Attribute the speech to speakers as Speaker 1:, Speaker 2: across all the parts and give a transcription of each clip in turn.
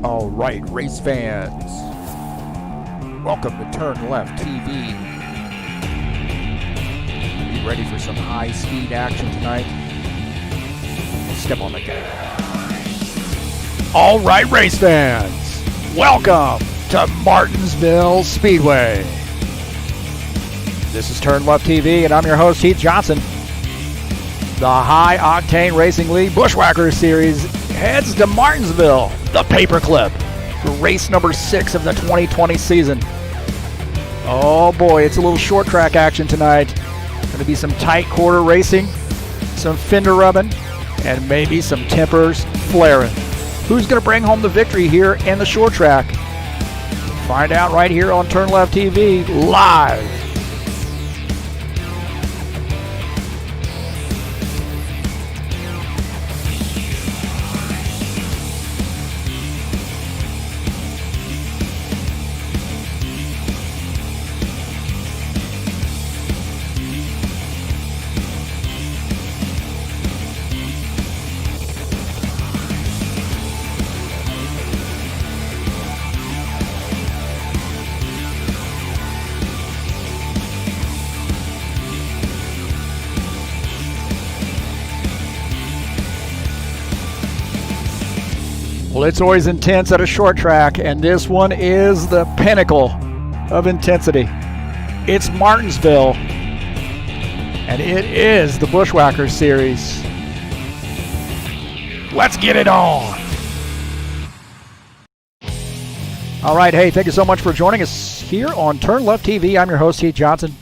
Speaker 1: All right, race fans, welcome to TurnLeftTV. Be ready for some high-speed action tonight. Step on the gas. All right, race fans, welcome to Martinsville Speedway. This is TurnLeftTV, and I'm your host, Heath Johnson. The High Octane Racing League Buschwackers Series heads to Martinsville, the paperclip, for race number 6 of the 2020 season. Oh boy, it's a little short track action tonight. Going to be some tight quarter racing, some fender rubbing, and maybe some tempers flaring. Who's going to bring home the victory here in the short track? Find out right here on TurnLeftTV live. Well, it's always intense at a short track, and this one is the pinnacle of intensity. It's Martinsville, and it is the Buschwackers Series. Let's get it on. All right, hey, thank you so much for joining us here on TurnLeftTV. I'm your host, Heath Johnson.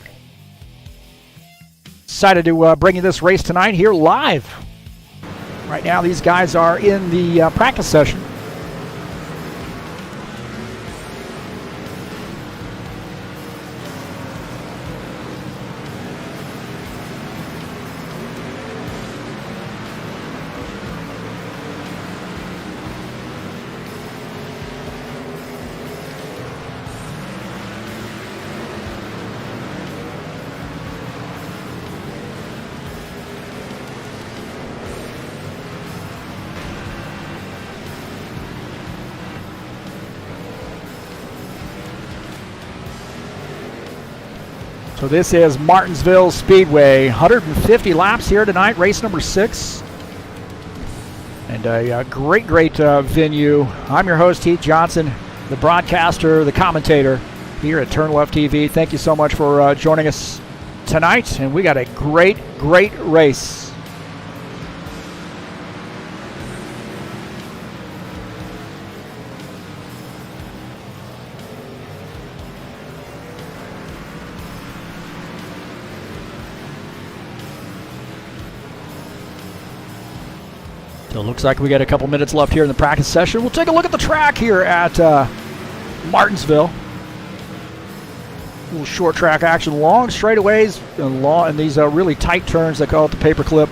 Speaker 1: Excited to bring you this race tonight here live. Right now, these guys are in the practice session. So this is Martinsville Speedway, 150 laps here tonight, race number 6. And a great venue. I'm your host, Heath Johnson, the broadcaster, the commentator here at TurnLeftTV. Thank you so much for joining us tonight, and we got a great race. So it looks like we got a couple minutes left here in the practice session. We'll take a look at the track here at Martinsville. A little short track action, long straightaways and these really tight turns. They call it the paperclip.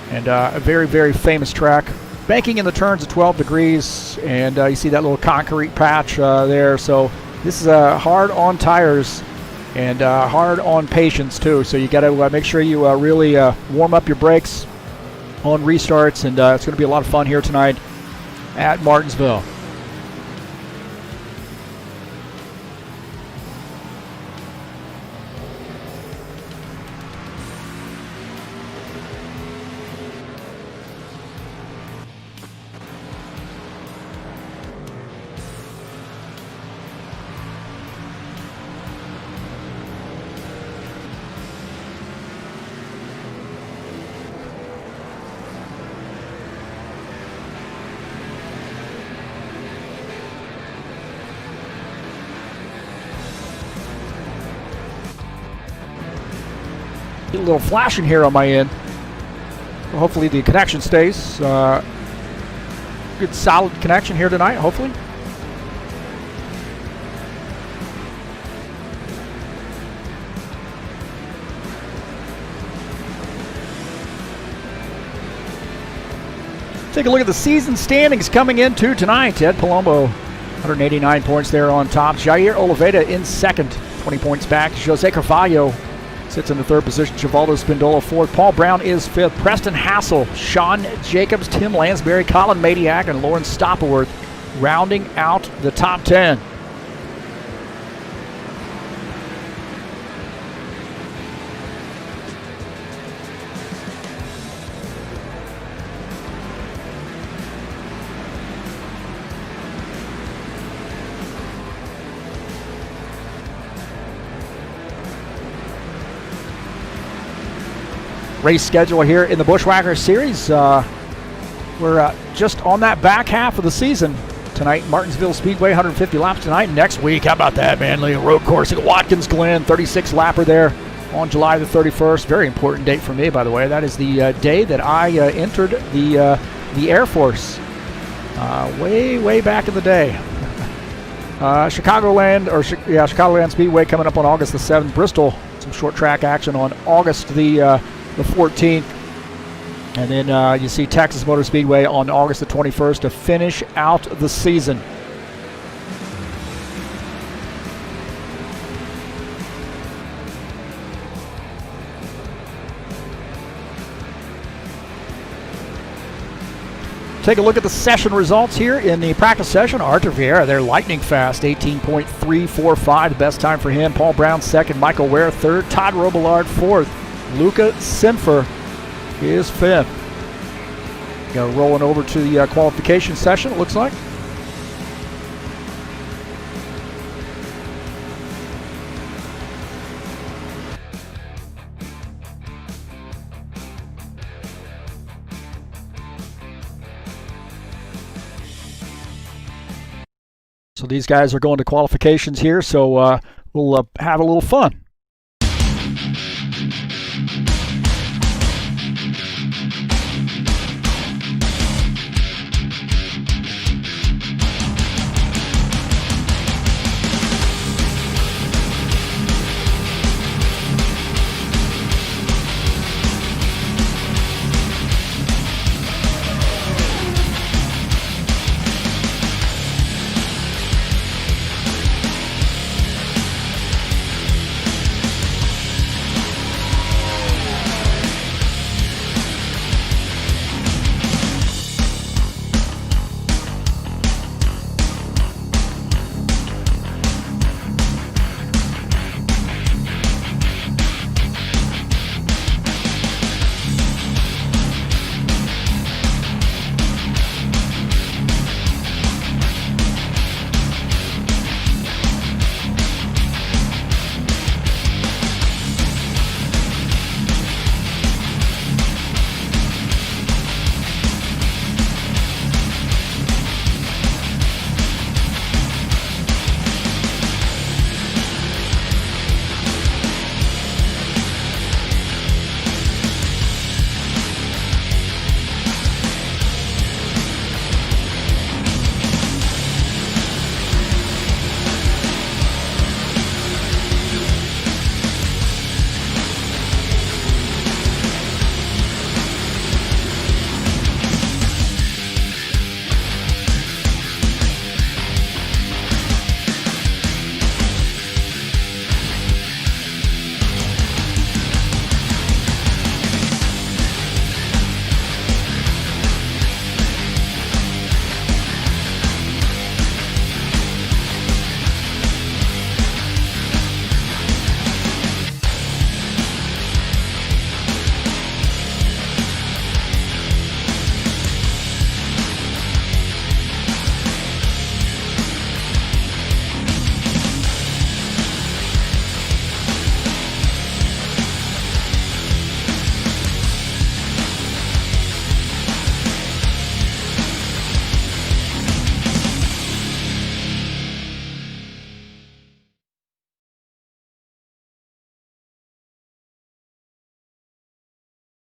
Speaker 1: And a very famous track. Banking in the turns at 12 degrees, and you see that little concrete patch there. So this is hard on tires and hard on patience too. So you got to make sure you really warm up your brakes on restarts, and it's going to be a lot of fun here tonight at Martinsville. Get a little flashing here on my end. Well, hopefully the connection stays. Good solid connection here tonight, hopefully. Take a look at the season standings coming into tonight. Ed Palumbo, 189 points there on top. Jair Oliveira in second, 20 points back. Jose Carvalho sits in the third position. Chivaldo Spindola fourth. Paul Brown is fifth. Preston Hassel, Sean Jacobs, Tim Lansbury, Colin Madiak, and Lauren Stopperworth rounding out the top 10. Race schedule here in the Buschwackers series. We're just on that back half of the season. Tonight, Martinsville Speedway, 150 laps tonight. Next week, how about that, man? Road course at Watkins Glen, 36 lapper there on July the 31st. Very important date for me, by the way. That is the day that I entered the Air Force way back in the day. Chicagoland Speedway coming up on August the 7th. Bristol, some short track action on August the 14th. And then you see Texas Motor Speedway on August the 21st to finish out the season. Take a look at the session results here in the practice session. Arthur Vieira, they're lightning fast, 18.345, the best time for him. Paul Brown second, Michael Ware third, Todd Roblard fourth, Luca Simfer is fifth. Rolling over to the qualification session, it looks like. So these guys are going to qualifications here, so we'll have a little fun.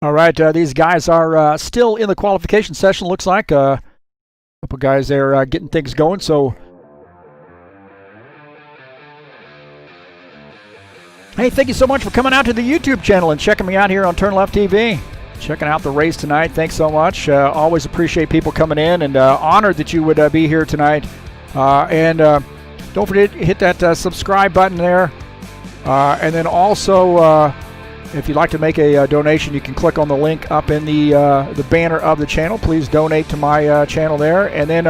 Speaker 1: All right, these guys are still in the qualification session, looks like. A couple guys there getting things going, so... Hey, thank you so much for coming out to the YouTube channel and checking me out here on TurnLeftTV. Checking out the race tonight. Thanks so much. Always appreciate people coming in, and honored that you would be here tonight. Don't forget to hit that subscribe button there. And then also... if you'd like to make a donation, you can click on the link up in the banner of the channel. Please donate to my channel there. And then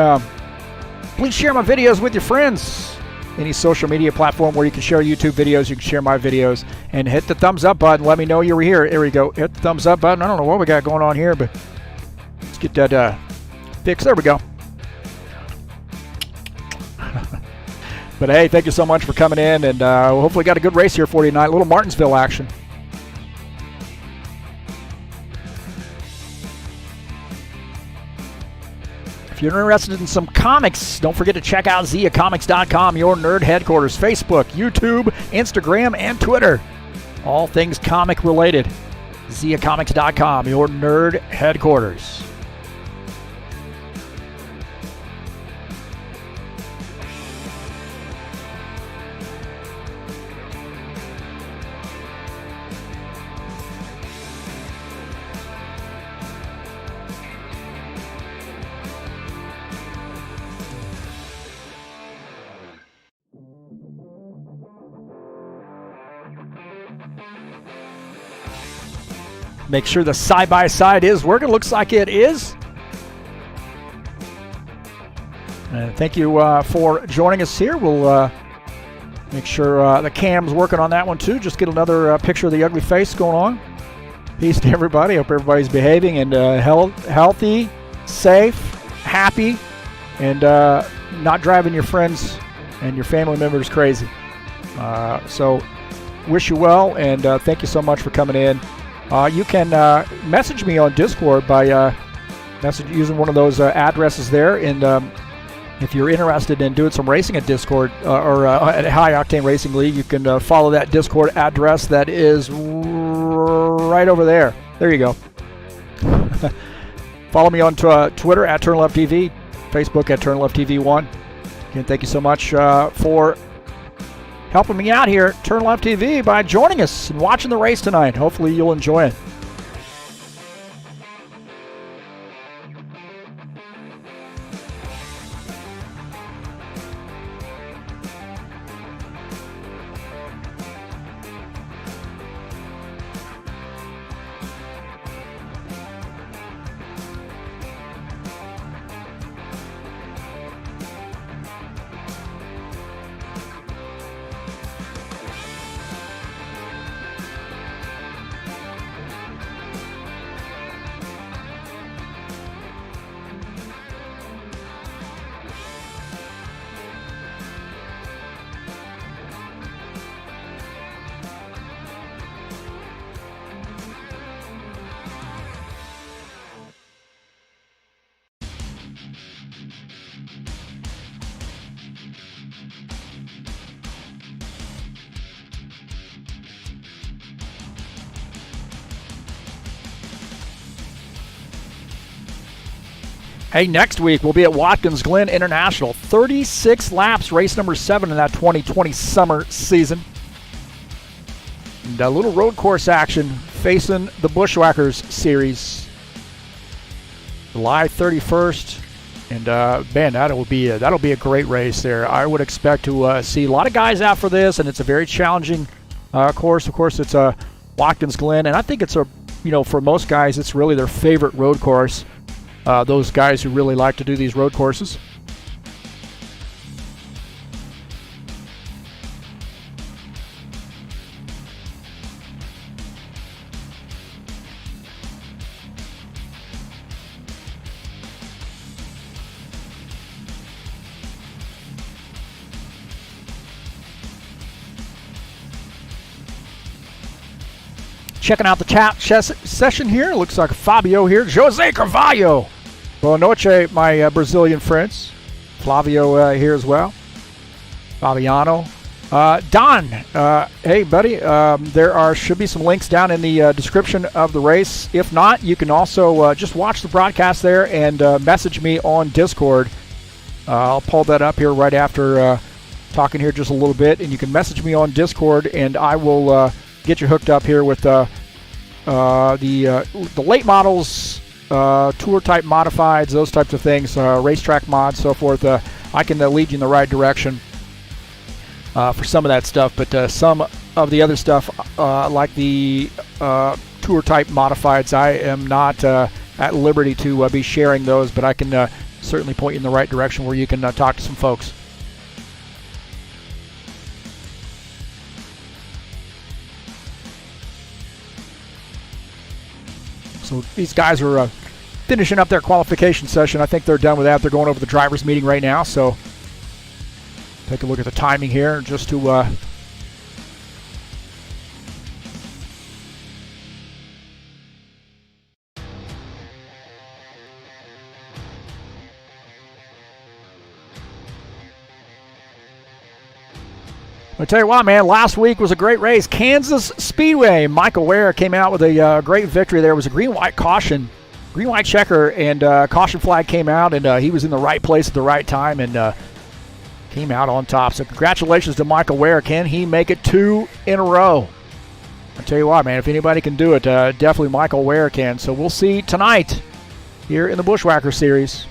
Speaker 1: Please share my videos with your friends. Any social media platform where you can share YouTube videos, you can share my videos. And hit the thumbs up button. Let me know you were here. Here we go. Hit the thumbs up button. I don't know what we got going on here, but let's get that fixed. There we go. But hey, thank you so much for coming in, and hopefully got a good race here for you tonight. A little Martinsville action. If you're interested in some comics, don't forget to check out ziacomics.com, your nerd headquarters. Facebook, YouTube, Instagram, and Twitter. All things comic related. ziacomics.com, your nerd headquarters. Make sure the side-by-side is working. Looks like it is. And thank you for joining us here. We'll make sure the cam's working on that one too. Just get another picture of the ugly face going on. Peace to everybody. Hope everybody's behaving and healthy, safe, happy, and not driving your friends and your family members crazy. So wish you well, and thank you so much for coming in. You can message me on Discord by using one of those addresses there. And if you're interested in doing some racing at Discord or at High Octane Racing League, you can follow that Discord address that is right over there. There you go. Follow me on Twitter at TurnLeftTV, Facebook at TurnLeftTV1. Again, thank you so much for helping me out here at TurnLeft TV by joining us and watching the race tonight. Hopefully you'll enjoy it. Hey, next week we'll be at Watkins Glen International. 36 laps, race number 7 in that 2020 summer season. And a little road course action facing the Buschwackers series. July 31st. And man, that'll be a great race there. I would expect to see a lot of guys out for this, and it's a very challenging course. Of course, it's a Watkins Glen, and I think it's for most guys, it's really their favorite road course. Those guys who really like to do these road courses. Checking out the chat session here. Looks like Fabio here. Jose Carvalho. Boa noche, my Brazilian friends. Flavio here as well. Fabiano. Don, hey, buddy. There should be some links down in the description of the race. If not, you can also just watch the broadcast there and message me on Discord. I'll pull that up here right after talking here just a little bit. And you can message me on Discord, and I will get you hooked up here with the late models, tour type modifieds, those types of things, racetrack mods, so forth. I can lead you in the right direction for some of that stuff, but some of the other stuff, like the tour type modifieds, I am not at liberty to be sharing those, but I can certainly point you in the right direction where you can talk to some folks. So these guys are finishing up their qualification session. I think they're done with that. They're going over the drivers' meeting right now. So take a look at the timing here just to I tell you what, man, last week was a great race. Kansas Speedway. Michael Ware came out with a great victory there. It was a green-white caution, green-white checker, and caution flag came out, and he was in the right place at the right time and came out on top. So congratulations to Michael Ware. Can he make it 2 in a row? I tell you what, man, if anybody can do it, definitely Michael Ware can. So we'll see tonight here in the Buschwackers series.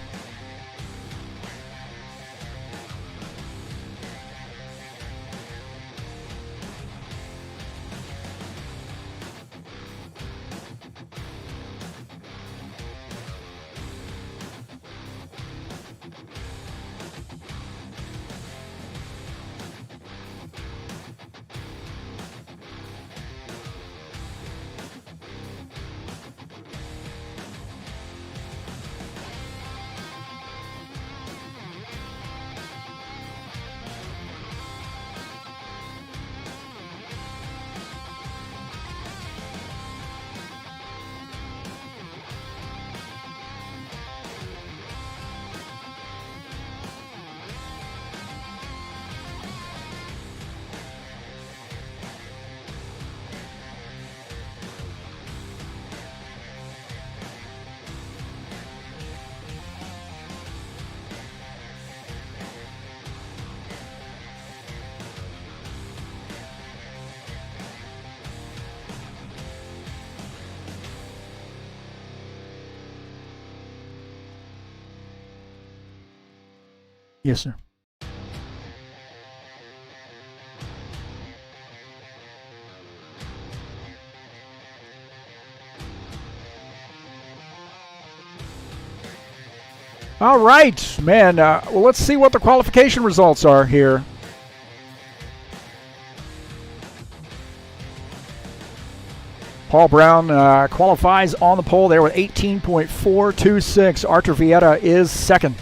Speaker 1: Yes, sir. All right, man. Well, let's see what the qualification results are here. Paul Brown qualifies on the pole there with 18.426. Arthur Vieta is second.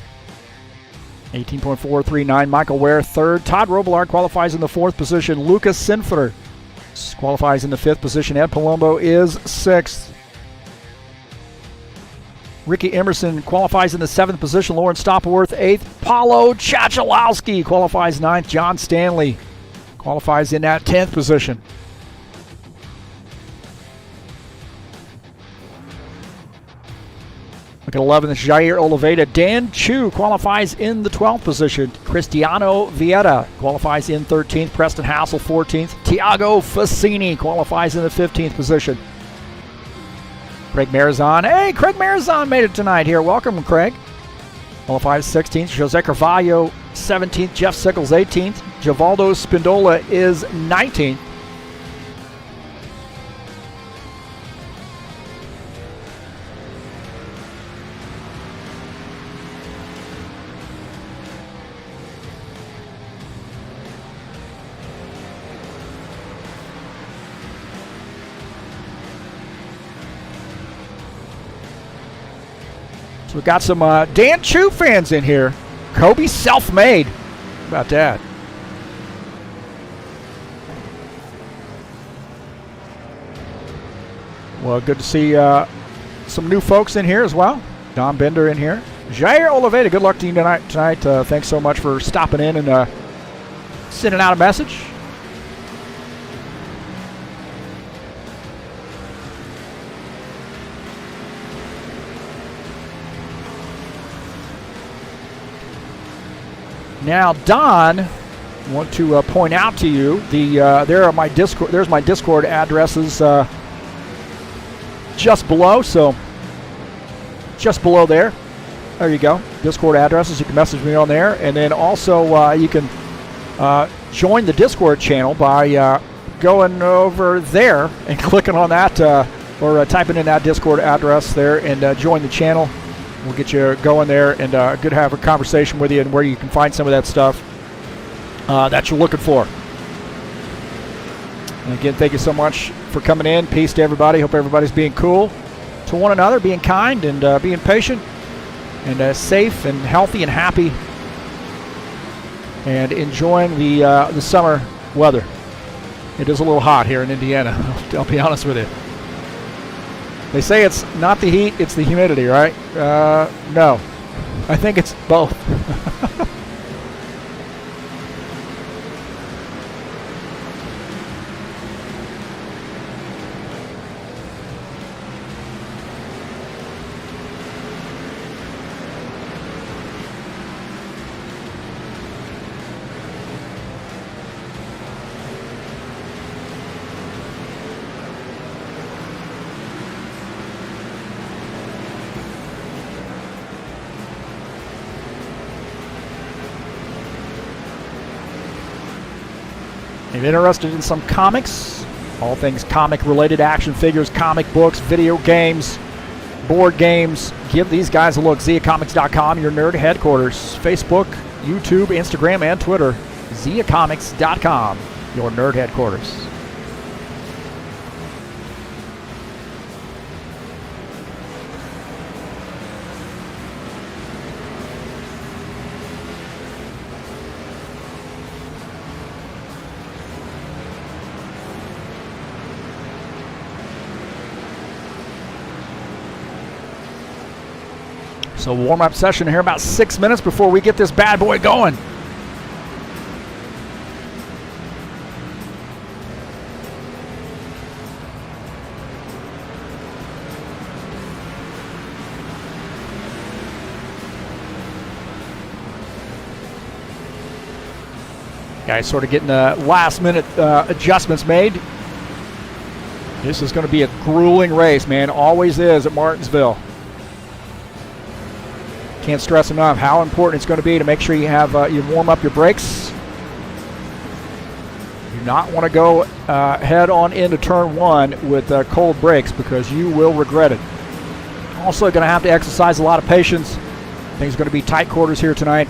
Speaker 1: 18.439. Michael Ware third. Todd Roblard qualifies in the fourth position. Lucas Sinfler qualifies in the fifth position. Ed Palumbo is sixth. Ricky Emerson qualifies in the seventh position. Lauren Stopworth eighth. Paulo Chachalowski qualifies ninth. John Stanley qualifies in that 10th position. Look at 11th, Jair Oliveira. Dan Chu qualifies in the 12th position. Cristiano Vieta qualifies in 13th. Preston Hassel 14th. Tiago Fassini qualifies in the 15th position. Craig Marizan. Hey, Craig Marizan made it tonight here. Welcome, Craig. Qualifies 16th. Jose Carvalho 17th. Jeff Sickles 18th. Givaldo Spindola is 19th. So we've got some Dan Chu fans in here. Kobe self-made. How about that? Well, good to see some new folks in here as well. Don Bender in here. Jair Oliveira, good luck to you tonight. Thanks so much for stopping in and sending out a message. Now, Don, I want to point out to you there are my Discord. There's my Discord addresses just below. So just below there, there you go. Discord addresses. You can message me on there, and then also you can join the Discord channel by going over there and clicking on that or typing in that Discord address there and join the channel. We'll get you going there, and good to have a conversation with you and where you can find some of that stuff that you're looking for. And again, thank you so much for coming in. Peace to everybody. Hope everybody's being cool to one another, being kind, and being patient, and safe and healthy and happy, and enjoying the summer weather. It is a little hot here in Indiana. I'll be honest with you. They say it's not the heat, it's the humidity, right? No. I think it's both. If you're interested in some comics, all things comic-related, action figures, comic books, video games, board games, give these guys a look. ZiaComics.com, your nerd headquarters. Facebook, YouTube, Instagram, and Twitter. ZiaComics.com, your nerd headquarters. So warm-up session here, about 6 minutes before we get this bad boy going. Guys sort of getting the last-minute adjustments made. This is going to be a grueling race, man. Always is at Martinsville. Can't stress enough how important it's going to be to make sure you have you warm up your brakes. You do not want to go head on into turn one with cold brakes, because you will regret it. Also going to have to exercise a lot of patience. I think it's going to be tight quarters here tonight.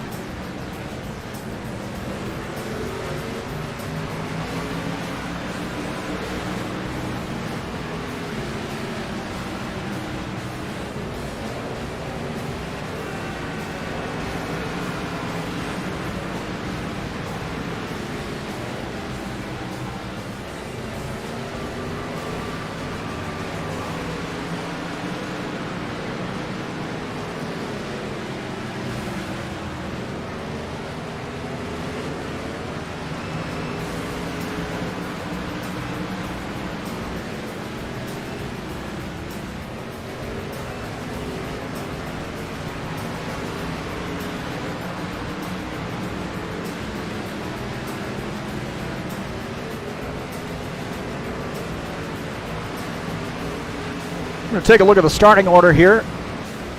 Speaker 1: We're going to take a look at the starting order here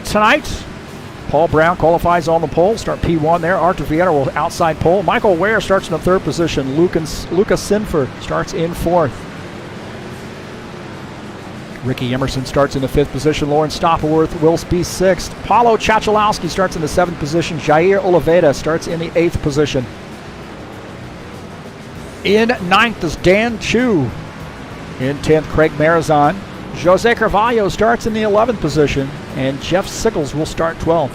Speaker 1: tonight. Paul Brown qualifies on the pole, start P1 there. Arthur Vieira will outside pole. Michael Ware starts in the third position. Lucas Sinfer starts in fourth. Ricky Emerson starts in the fifth position. Lauren Stopperworth will be sixth. Paulo Chachalowski starts in the seventh position. Jair Oliveira starts in the eighth position. In ninth is Dan Chu. In 10th, Craig Marazon. Jose Carvalho starts in the 11th position, and Jeff Sickles will start 12th.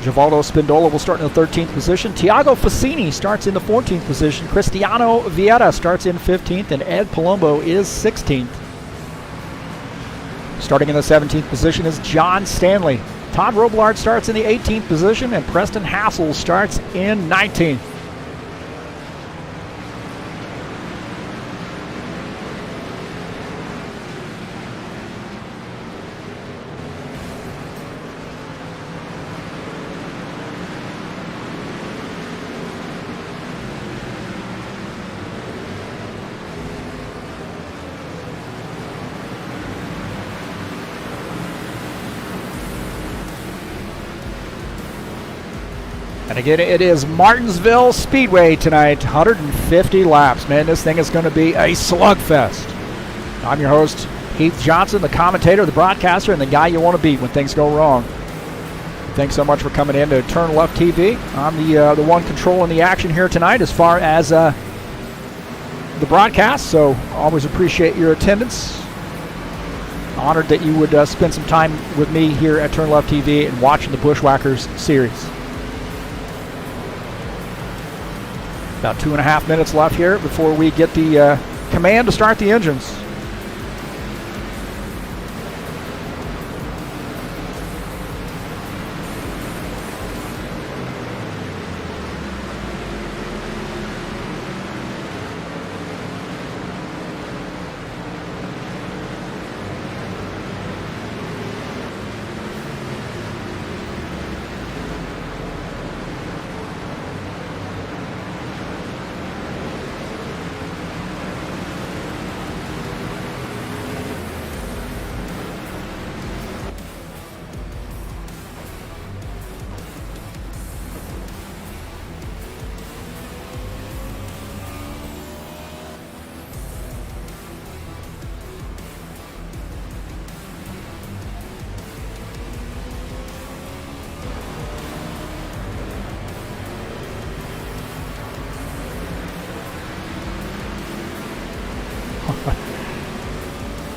Speaker 1: Givaldo Spindola will start in the 13th position. Tiago Fassini starts in the 14th position. Cristiano Vieira starts in 15th, and Ed Palumbo is 16th. Starting in the 17th position is John Stanley. Todd Roblard starts in the 18th position, and Preston Hassel starts in 19th. And again, it is Martinsville Speedway tonight, 150 laps. Man, this thing is going to be a slugfest. I'm your host, Heath Johnson, the commentator, the broadcaster, and the guy you want to beat when things go wrong. Thanks so much for coming in to TurnLeftTV. I'm the one controlling the action here tonight as far as the broadcast, so always appreciate your attendance. Honored that you would spend some time with me here at TurnLeftTV and watching the Buschwackers series. About 2.5 minutes left here before we get the command to start the engines.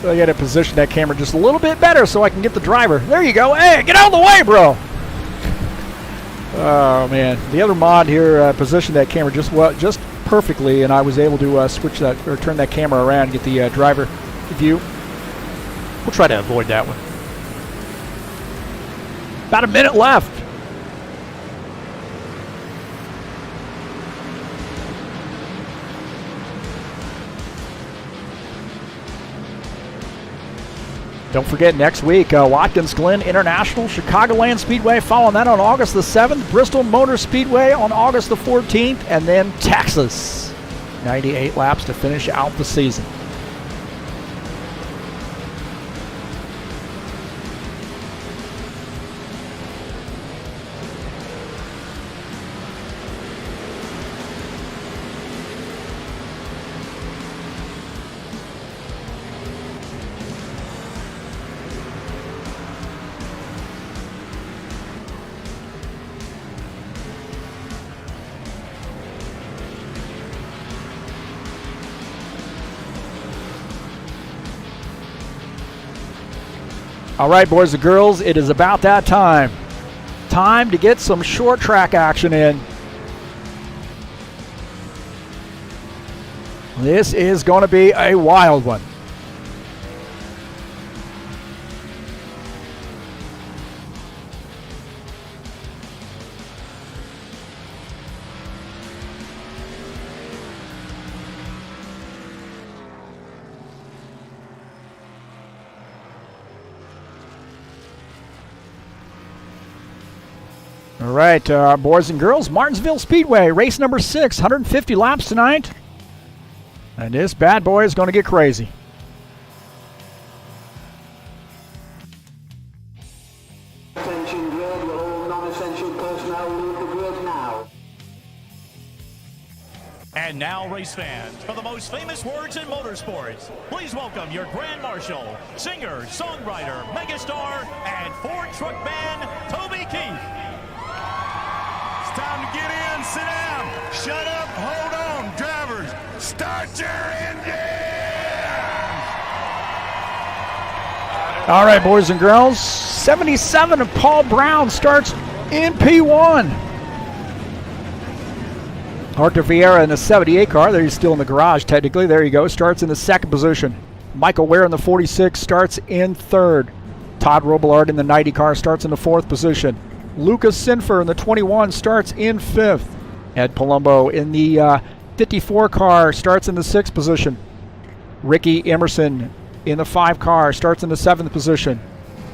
Speaker 1: So I got to position that camera just a little bit better so I can get the driver. There you go. Hey, get out of the way, bro. Oh, man. The other mod here positioned that camera just perfectly, and I was able to switch that or turn that camera around and get the driver view. We'll try to avoid that one. About a minute left. Don't forget, next week, Watkins Glen International, Chicagoland Speedway, following that on August the 7th, Bristol Motor Speedway on August the 14th, and then Texas. 98 laps to finish out the season. All right, boys and girls, it is about that time. Time to get some short track action in. This is going to be a wild one. All right, boys and girls, Martinsville Speedway, race number 6, 150 laps tonight. And this bad boy is going to get crazy.
Speaker 2: Attention grid, will all non-essential personnel leave the grid now.
Speaker 3: And now, race fans, for the most famous words in motorsports, please welcome your Grand Marshal, singer, songwriter, megastar, and Ford truck band, Toby Keith.
Speaker 4: Time to get in, sit down, shut up, hold on, drivers, start your engines!
Speaker 1: All right, boys and girls, 77 of Paul Brown starts in P1. Arthur Vieira in the 78 car, there he's still in the garage technically, there you go, starts in the 2nd position. Michael Ware in the 46 starts in 3rd. Todd Roblard in the 90 car starts in the 4th position. Lucas Sinfer in the 21 starts in 5th. Ed Palumbo in the 54 car starts in the 6th position. Ricky Emerson in the 5 car starts in the 7th position.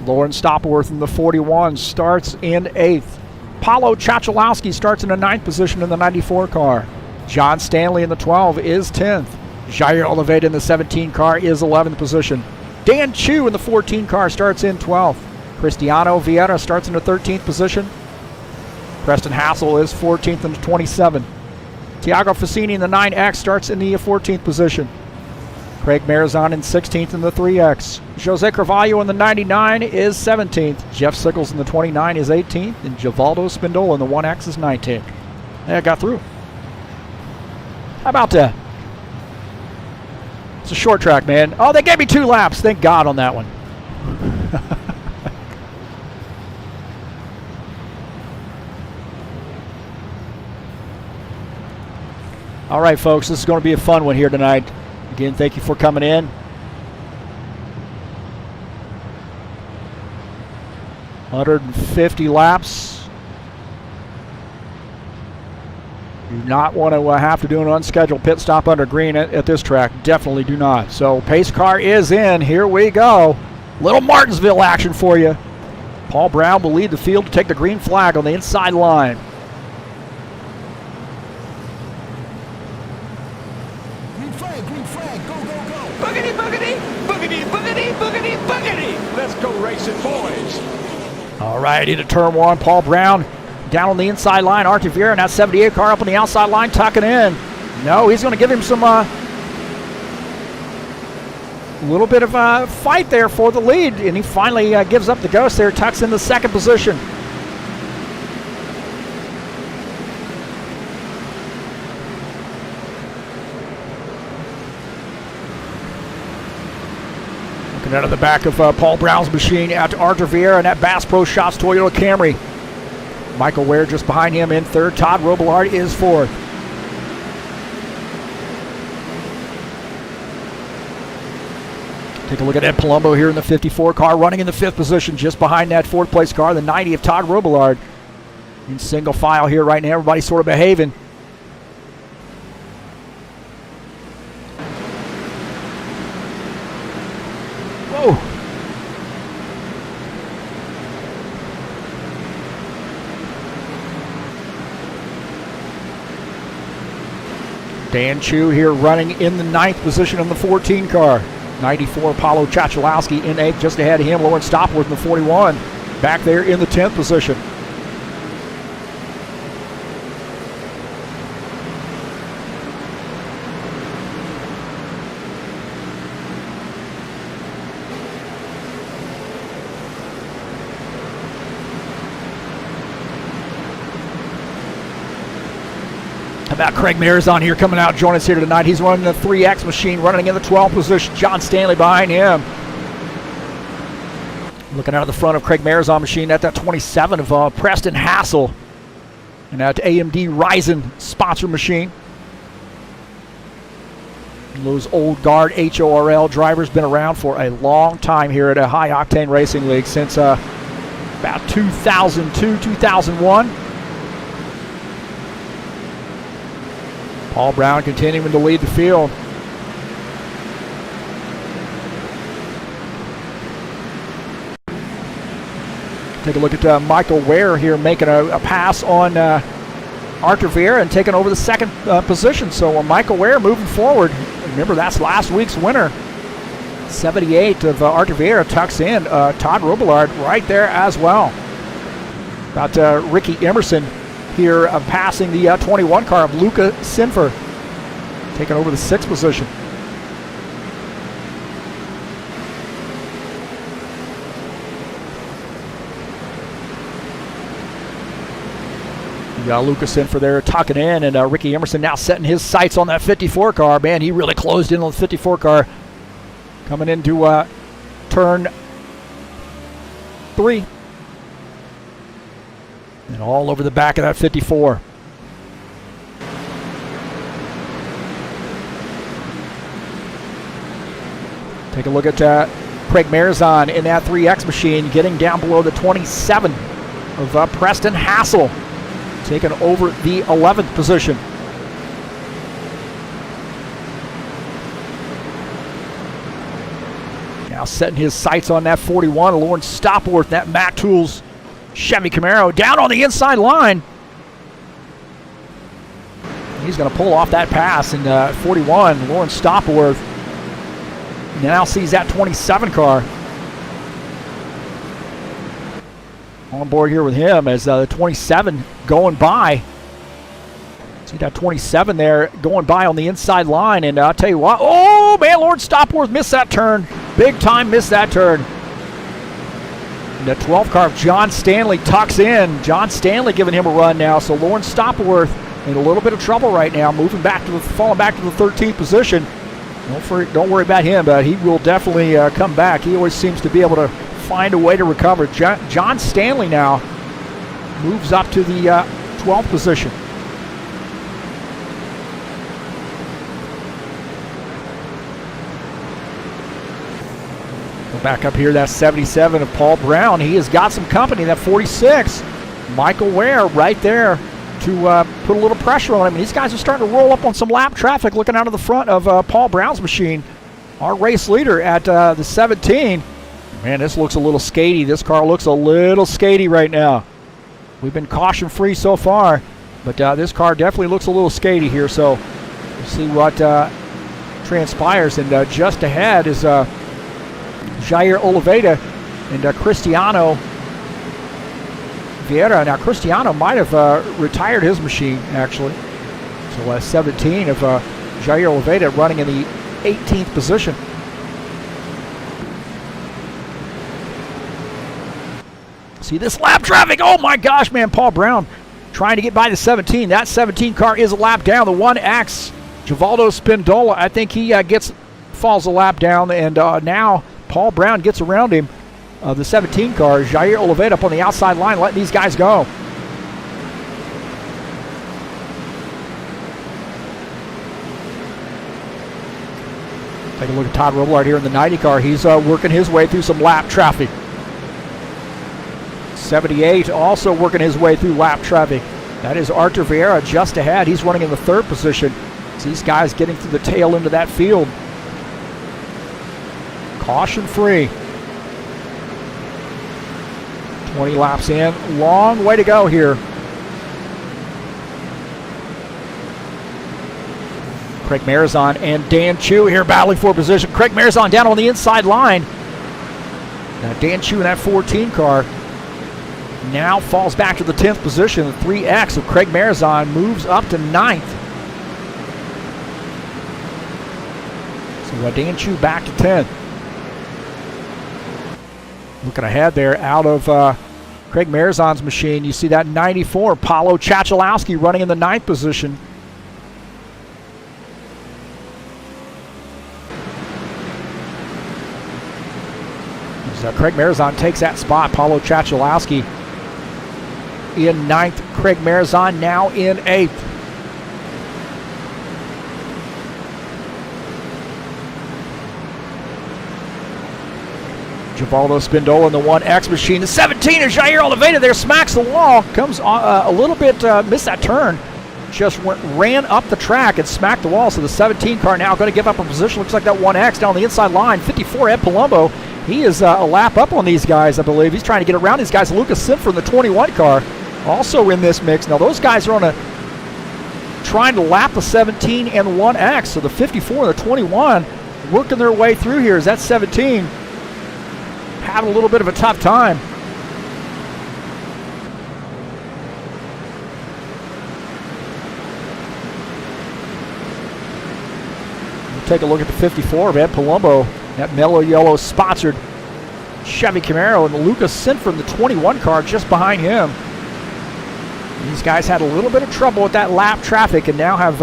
Speaker 1: Lauren Stopworth in the 41 starts in 8th. Paulo Chachalowski starts in the 9th position in the 94 car. John Stanley in the 12 is 10th. Jair Oliveira in the 17 car is 11th position. Dan Chu in the 14 car starts in 12th. Cristiano Vieira starts in the 13th position. Preston Hassel is 14th in the 27. Tiago Fassini in the 9X starts in the 14th position. Craig Marizon in 16th in the 3X. Jose Carvalho in the 99 is 17th. Jeff Sickles in the 29 is 18th. And Givaldo Spindola in the 1X is 19th. Yeah, got through. How about that? It's a short track, man. Oh, they gave me 2 laps. Thank God on that one. All right, folks, this is going to be a fun one here tonight. Again, thank you for coming in. $150 laps. Do not want to have to do an unscheduled pit stop under green at this track. Definitely do not. So pace car is in. Here we go. Little Martinsville action for you. Paul Brown will lead the field to take the green flag on the inside line.
Speaker 4: Green flag, go, go, go.
Speaker 3: Boogity, boogity, boogity, boogity, boogity, boogity. Let's go racing, boys.
Speaker 1: All right, into turn 1. Paul Brown down on the inside line. Art Viera and that 78 car up on the outside line, tucking in. No, he's going to give him some little bit of a fight there for the lead, and he finally gives up the ghost there, tucks in the 2nd position. Looking out of the back of Paul Brown's machine out to Arthur Vieira and that Bass Pro Shops Toyota Camry. Michael Ware just behind him in 3rd. Todd Roblard is 4th. Take a look at Ed Palumbo here in the 54 car, running in the 5th position, just behind that 4th place car, the 90 of Todd Roblard. In single file here right now, everybody's sort of behaving. Whoa. Dan Chu here running in the 9th position in the 14 car. 94 Paulo Chachalowski in 8th, just ahead of him. Lawrence Stopworth in the 41, back there in the 10th position. How about Craig Marizon here coming out, joining us here tonight. He's running the 3X machine, running in the 12th position. John Stanley behind him. Looking out of the front of Craig Marizon machine at that 27 of Preston Hassel. And that AMD Ryzen sponsor machine. Those old guard HORL drivers been around for a long time here at a High Octane Racing League since about 2002, 2001. Paul Brown continuing to lead the field. Take a look at Michael Ware here making a pass on Arthur Vieira and taking over the 2nd position. So Michael Ware moving forward. Remember, that's last week's winner. 78 of Arthur Vieira tucks in. Todd Roblard right there as well. About Ricky Emerson here passing the 21 car of Luca Sinfer, taking over the 6th position. You got Luca Sinfer there tucking in, and Ricky Emerson now setting his sights on that 54 car. Man, he really closed in on the 54 car. Coming into turn 3. And all over the back of that 54. Take a look at Craig Marizon in that 3X machine, getting down below the 27 of Preston Hassel, taking over the 11th position. Now setting his sights on that 41, Lawrence Stopworth, that Mac Tools Chevy Camaro down on the inside line. He's going to pull off that pass in 41. Lawrence Stopworth now sees that 27 car on board here with him as the 27 going by. See that 27 there going by on the inside line, and I'll tell you what, oh man, Lawrence Stopworth missed that turn. Big time missed that turn. And the 12th car of John Stanley tucks in. John Stanley giving him a run now. So Lawrence Stopworth in a little bit of trouble right now, falling back to the 13th position. Don't worry about him, but he will definitely come back. He always seems to be able to find a way to recover. John Stanley now moves up to the 12th position. Go back up here, that's 77 of Paul Brown. He has got some company, that 46. Michael Ware right there to put a little pressure on him. And these guys are starting to roll up on some lap traffic looking out of the front of Paul Brown's machine. Our race leader at the 17. Man, this looks a little skatey. This car looks a little skatey right now. We've been caution-free so far, but this car definitely looks a little skatey here. So we'll see what transpires. And just ahead is Jair Oliveira and Cristiano Vieira. Now, Cristiano might have retired his machine, actually. So 17 of Jair Oliveira running in the 18th position. See this lap traffic. Oh, my gosh, man. Paul Brown trying to get by the 17. That 17 car is a lap down. The 1X, Givaldo Spindola, I think he falls a lap down. And now Paul Brown gets around him. The 17 car, Jair Oliveira up on the outside line, letting these guys go. Take a look at Todd Roblard here in the 90 car. He's working his way through some lap traffic. 78 also working his way through lap traffic. That is Artur Vieira just ahead. He's running in the 3rd position. So these guys getting through the tail end of that field. Caution free. 20 laps in. Long way to go here. Craig Marizon and Dan Chu here battling for position. Craig Marizon down on the inside line. Now Dan Chu in that 14 car now falls back to the 10th position. The 3X of Craig Marizon moves up to 9th. So Dan Chu back to 10th. Looking ahead there, out of Craig Marizon's machine, you see that 94, Paulo Chachalowski running in the 9th position. So Craig Marizon takes that spot. Paulo Chachalowski in 9th. Craig Marizon now in 8th. Givaldo Spindola in the 1X machine. The 17 is Jair Oliveira there, smacks the wall. Comes a little bit, missed that turn. Just ran up the track and smacked the wall. So the 17 car now going to give up a position. Looks like that 1X down the inside line. 54, Ed Palumbo. He is a lap up on these guys, I believe. He's trying to get around these guys. Lucas Sinfer in the 21 car also in this mix. Now those guys are trying to lap the 17 and the 1X. So the 54 and the 21 working their way through here. Is that 17 having a little bit of a tough time. We'll take a look at the 54 of Ed Palumbo, that mellow yellow sponsored Chevy Camaro, and the Lucas Sinfer in the 21 car just behind him. These guys had a little bit of trouble with that lap traffic and now have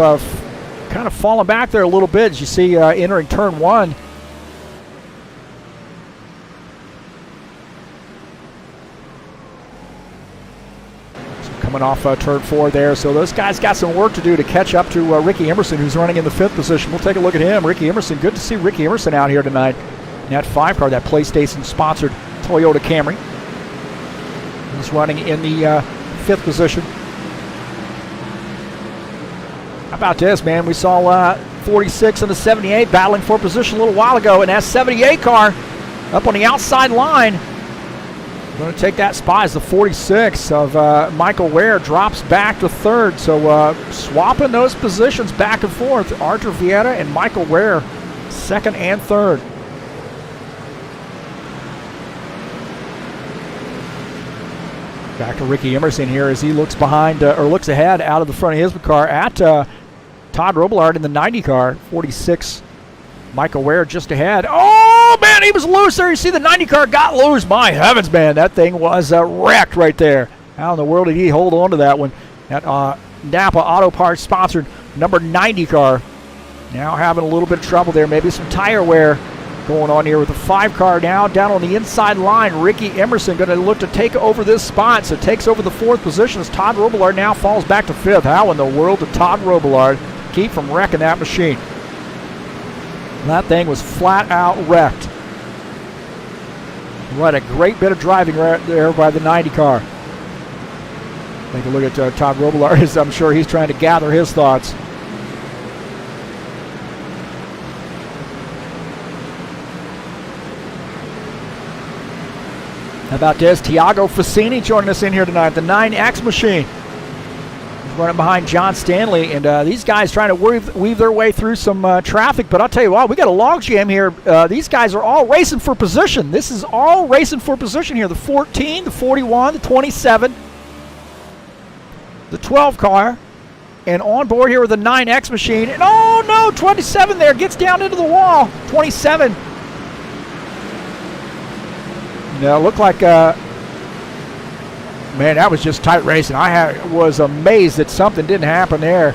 Speaker 1: kind of fallen back there a little bit, as you see entering turn 1. Coming off turn 4 there. So those guys got some work to do to catch up to Ricky Emerson, who's running in the 5th position. We'll take a look at him. Ricky Emerson, good to see Ricky Emerson out here tonight. In that 5 car, that PlayStation-sponsored Toyota Camry. He's running in the 5th position. How about this, man? We saw 46 and the 78 battling for position a little while ago, and that 78 car up on the outside line. Going to take that spot as the 46 of Michael Ware drops back to 3rd. So swapping those positions back and forth. Artur Vieira and Michael Ware, 2nd and 3rd. Back to Ricky Emerson here as he looks behind, or looks ahead out of the front of his car at Todd Roblard in the 90 car. 46 Michael Ware just ahead. Oh, man, he was loose there. You see the 90 car got loose. My heavens, man, that thing was wrecked right there. How in the world did he hold on to that one? That Napa Auto Parts sponsored number 90 car. Now having a little bit of trouble there. Maybe some tire wear going on here with the 5 car now down on the inside line. Ricky Emerson going to look to take over this spot. So takes over the 4th position as Todd Roblard now falls back to 5th. How in the world did Todd Roblard keep from wrecking that machine? That thing was flat out wrecked. What a great bit of driving right there by the 90 car. Take a look at Todd Roblard as I'm sure he's trying to gather his thoughts. How about this? Tiago Fassini joining us in here tonight. The 9X machine. He's running behind John Stanley. And these guys trying to weave their way through some traffic. But I'll tell you what, we got a log jam here. These guys are all racing for position. This is all racing for position here. The 14, the 41, the 27, the 12 car. And on board here with the 9X machine. And oh no, 27 there gets down into the wall. 27. No, it looked like, man, that was just tight racing. I was amazed that something didn't happen there.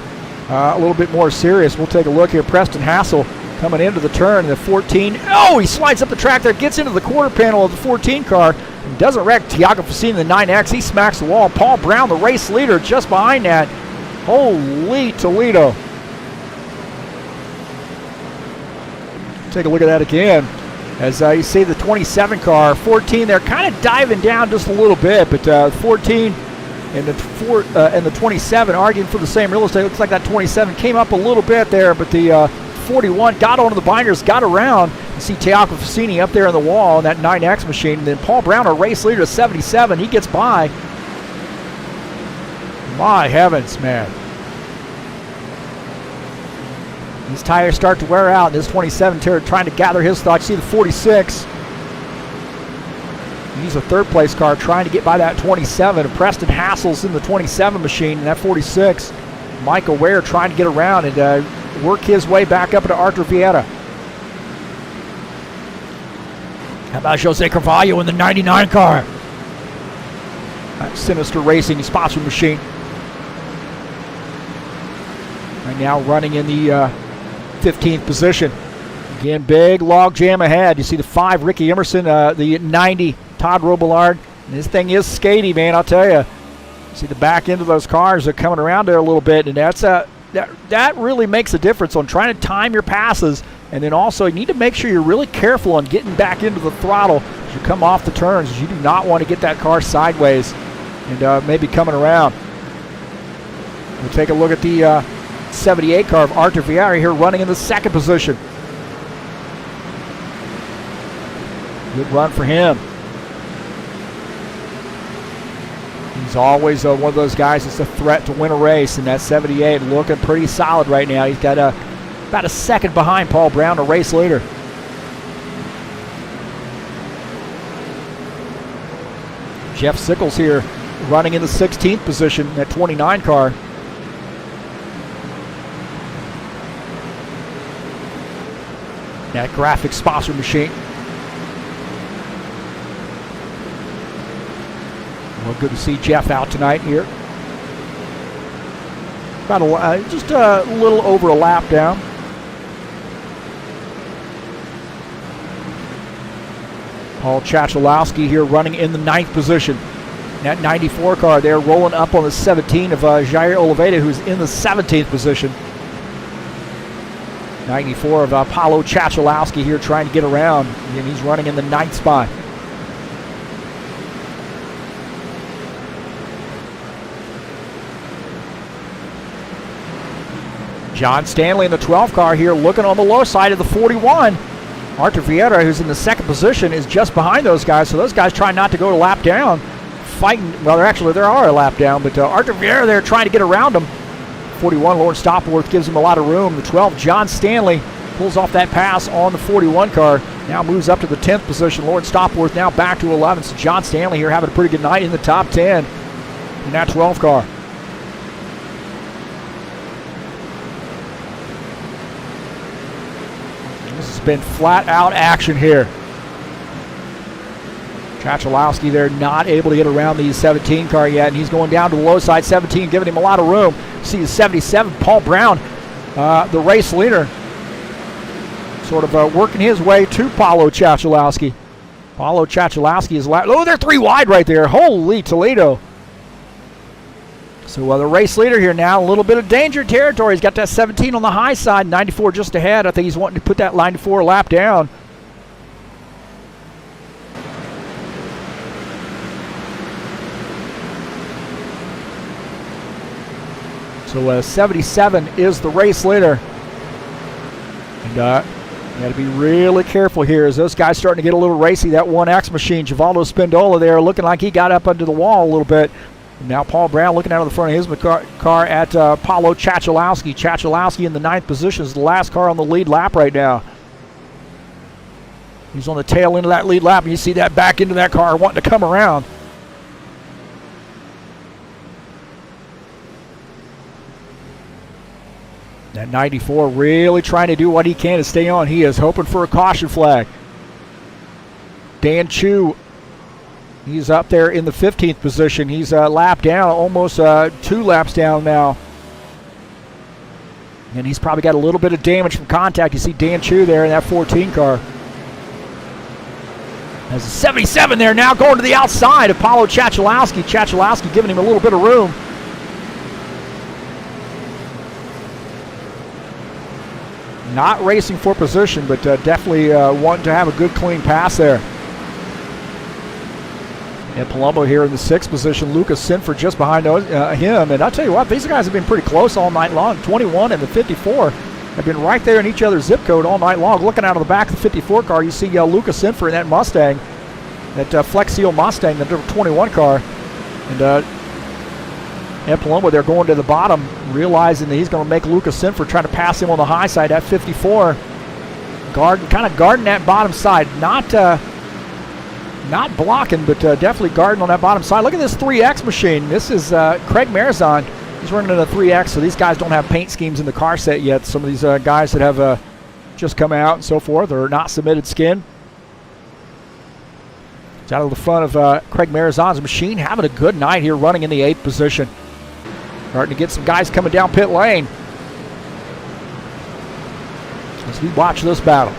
Speaker 1: A little bit more serious. We'll take a look here. Preston Hassel coming into the turn. The 14. Oh, he slides up the track there, gets into the quarter panel of the 14 car, and doesn't wreck Tiago Fassini, the 9X. He smacks the wall. Paul Brown, the race leader, just behind that. Holy Toledo. Take a look at that again. As you see the 27 car, 14, they're kind of diving down just a little bit, but 14 and the 27 arguing for the same real estate. Looks like that 27 came up a little bit there, but the 41 got onto the binders, got around. You see Tiago Fassini up there on the wall on that 9X machine, and then Paul Brown, our race leader, to 77. He gets by. My heavens, man. These tires start to wear out. This 27 trying to gather his thoughts. You see the 46. He's a 3rd place car trying to get by that 27. Preston Hassel's in the 27 machine and that 46. Michael Ware trying to get around and work his way back up into Arthur Vieira. How about Jose Carvalho in the 99 car? That Sinister Racing sponsored machine. Right now running in the 15th position. Again, big log jam ahead. You see the 5, Ricky Emerson, the 90, Todd Roblard. This thing is skatey, man, I'll tell you. See the back end of those cars are coming around there a little bit, and that really makes a difference on trying to time your passes. And then also you need to make sure you're really careful on getting back into the throttle as you come off the turns. You do not want to get that car sideways and maybe coming around. We'll take a look at the 78 car of Arthur Vieira here running in the 2nd position. Good run for him. He's always one of those guys that's a threat to win a race, and that 78 looking pretty solid right now. He's got about a second behind Paul Brown, a race leader. Jeff Sickles here running in the 16th position, that 29 car. That graphic sponsor machine. Well, good to see Jeff out tonight here. About just a little over a lap down. Paul Chachalowski here running in the 9th position. That 94 car there rolling up on the 17 of Jair Oliveira, who's in the 17th position. 94 of Paulo Chachalowski here trying to get around, and he's running in the 9th spot. John Stanley in the 12 car here looking on the low side of the 41. Arthur Vieira, who's in the 2nd position, is just behind those guys, so those guys trying not to go to lap down. Fighting, well, there are a lap down, but Arthur Vieira there trying to get around them. 41, Lawrence Stopworth gives him a lot of room. The 12, John Stanley, pulls off that pass on the 41 car. Now moves up to the 10th position. Lawrence Stopworth now back to 11. So John Stanley here having a pretty good night in the top 10 in that 12 car. This has been flat-out action here. Chachalowski there not able to get around the 17 car yet, and he's going down to the low side. 17 giving him a lot of room. See the 77, Paul Brown, the race leader, sort of working his way to Paulo Chachalowski. Paulo Chachalowski is oh, they're 3 wide right there. Holy Toledo. So the race leader here now, a little bit of danger territory. He's got that 17 on the high side, 94 just ahead. I think he's wanting to put that 94 lap down. So 77 is the race leader. And you got to be really careful here as those guys starting to get a little racy. That 1X machine, Givaldo Spindola there, looking like he got up under the wall a little bit. And now Paul Brown looking out of the front of his car at Paulo Chachalowski. Chachalowski in the 9th position is the last car on the lead lap right now. He's on the tail end of that lead lap, and you see that back into that car wanting to come around. That 94 really trying to do what he can to stay on. He is hoping for a caution flag. Dan Chu, he's up there in the 15th position. He's a lap down, almost 2 laps down now. And he's probably got a little bit of damage from contact. You see Dan Chu there in that 14 car. There's a 77 there now going to the outside of Paulo Chachalowski. Chachalowski giving him a little bit of room. Not racing for position, but definitely wanting to have a good, clean pass there. And Palumbo here in the 6th position. Lucas Sinford just behind him. And I'll tell you what, these guys have been pretty close all night long. 21 and the 54 have been right there in each other's zip code all night long. Looking out of the back of the 54 car, you see Lucas Sinford in that Mustang, that Flex Seal Mustang, the number 21 car. And Palumbo, they're going to the bottom, realizing that he's going to make Lucas Sinford, trying to pass him on the high side at 54. Kind of guarding that bottom side. Not blocking, but definitely guarding on that bottom side. Look at this 3X machine. This is Craig Marizon. He's running in a 3X, so these guys don't have paint schemes in the car set yet. Some of these guys that have just come out and so forth are not submitted skin. It's out of the front of Craig Marizon's machine, having a good night here, running in the 8th position. Starting to get some guys coming down pit lane as we watch this battle.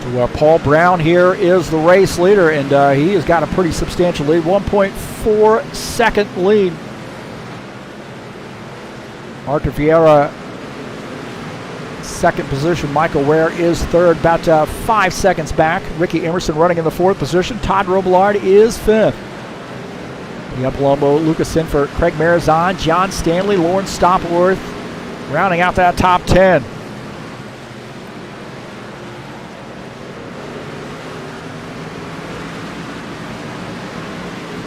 Speaker 1: So Paul Brown here is the race leader, and he has got a pretty substantial lead, 1.4 second lead. Arthur Vieira, 2nd position. Michael Ware is 3rd, about 5 seconds back. Ricky Emerson running in the 4th position. Todd Roblard is 5th. Palumbo, Lucas Sinford, Craig Marizon, John Stanley, Lauren Stopworth, rounding out that top 10.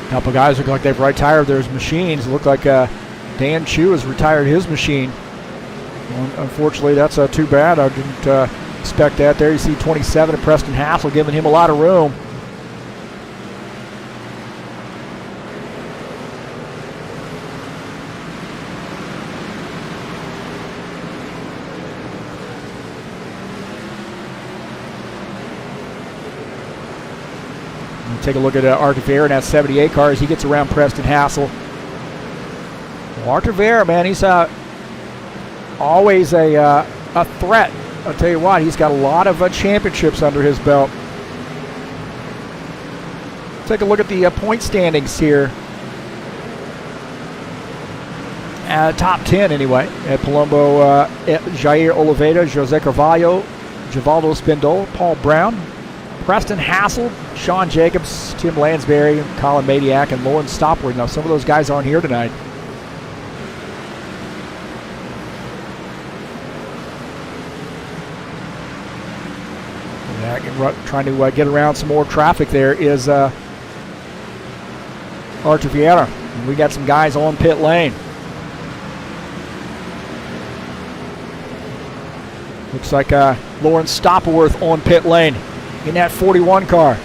Speaker 1: A couple guys look like they've retired their machines. Look like Dan Chu has retired his machine. Unfortunately, that's too bad. I didn't expect that there. You see 27 of Preston Hassel giving him a lot of room. Take a look at Arthur Vieira in that 78 car as he gets around Preston Hassel. Well, Arthur Vieira, man, he's always a threat. I'll tell you what, he's got a lot of championships under his belt. Take a look at the point standings here. Top 10 anyway. At Palumbo, Jair Oliveira, Jose Carvalho, Givaldo Spindola, Paul Brown, Preston Hassel, Sean Jacobs, Tim Lansbury, Colin Madiak, and Lauren Stopworth. Now, some of those guys aren't here tonight. Trying to get around some more traffic there is Arthur Vieira. And we got some guys on pit lane. Looks like Lauren Stopworth on pit lane in that 41 car.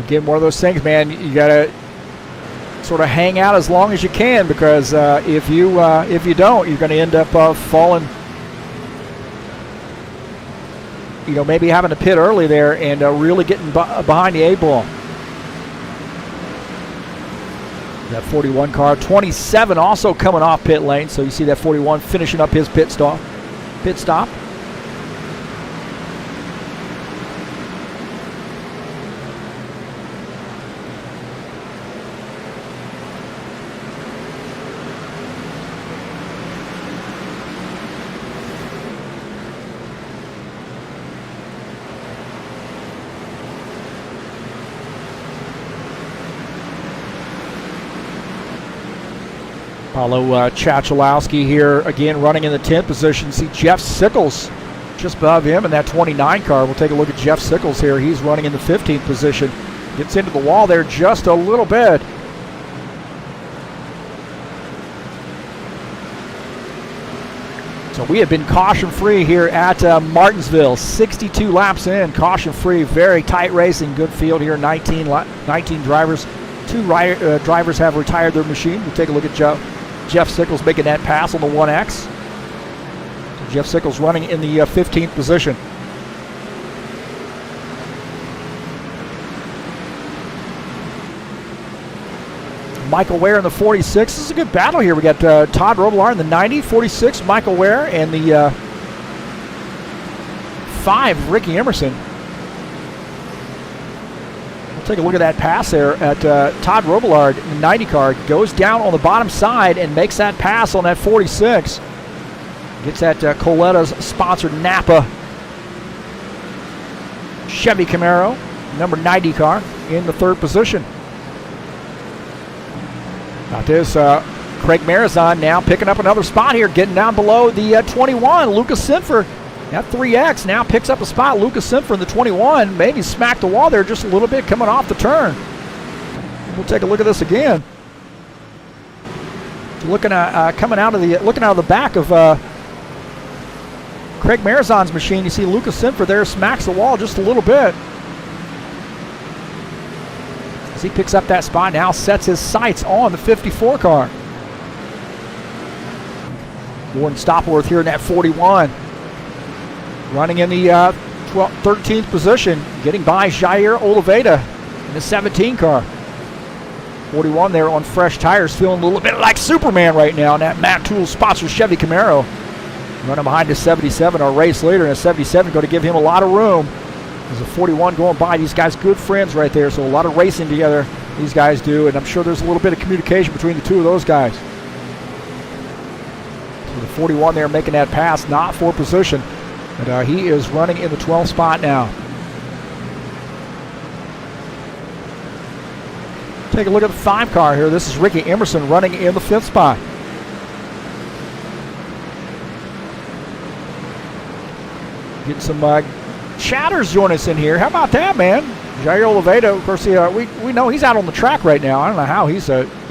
Speaker 1: Again, one of those things, man, you got to sort of hang out as long as you can, because if you don't, you're going to end up falling, maybe having to pit early there and really getting behind the 8-ball. That 41 car, 27 also coming off pit lane, so you see that 41 finishing up his pit stop. Paulo Chachalowski here again running in the 10th position. See Jeff Sickles just above him in that 29 car. We'll take a look at Jeff Sickles here. He's running in the 15th position. Gets into the wall there just a little bit. So we have been caution-free here at Martinsville. 62 laps in, caution-free. Very tight racing, good field here. 19 drivers. 2 drivers have retired their machine. We'll take a look at Jeff Sickles making that pass on the 1X. So Jeff Sickles running in the 15th position. Michael Ware in the 46. This is a good battle here. We got Todd Roblard in the 90, 46, Michael Ware, and the 5, Ricky Emerson. We'll take a look at that pass there at Todd Roblard in the 90 car. Goes down on the bottom side and makes that pass on that 46. Gets that Coletta's sponsored Napa Chevy Camaro, number 90 car, in the 3rd position. Got this Craig Marizon now picking up another spot here, getting down below the 21. Lucas Sinfer, that 3X now picks up a spot. Lucas Sinfer in the 21, maybe smacked the wall there just a little bit coming off the turn. We'll take a look at this again. Looking at looking out of the back of Craig Marizon's machine, you see Lucas Sinfer there smacks the wall just a little bit. As he picks up that spot, now sets his sights on the 54 car. Warren Stopworth here in that 41. Running in the 13th position, getting by Jair Oliveira in the 17 car. 41 there on fresh tires, feeling a little bit like Superman right now in that Matt Tool sponsored Chevy Camaro. Running behind the 77, our race leader, and a 77 going to give him a lot of room. There's a 41 going by. These guys good friends right there, so a lot of racing together these guys do, and I'm sure there's a little bit of communication between the two of those guys. So the 41 there making that pass, not for position, but he is running in the 12th spot now. Take a look at the 5 car here. This is Ricky Emerson running in the 5th spot. Getting some chatters join us in here. How about that, man? Jair Oliveira, of course, we know he's out on the track right now. I don't know how he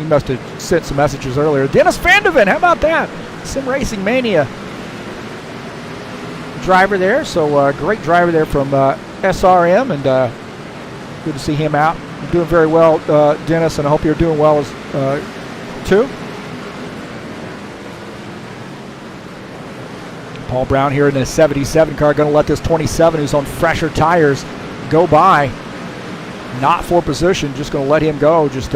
Speaker 1: must have sent some messages earlier. Dennis Vandeven, how about that? Sim Racing Mania driver there. So great driver there from SRM, and good to see him out. You're doing very well, Dennis, and I hope you're doing well as too. Paul Brown here in the 77 car, going to let this 27 who's on fresher tires go by. Not for position, just going to let him go. Just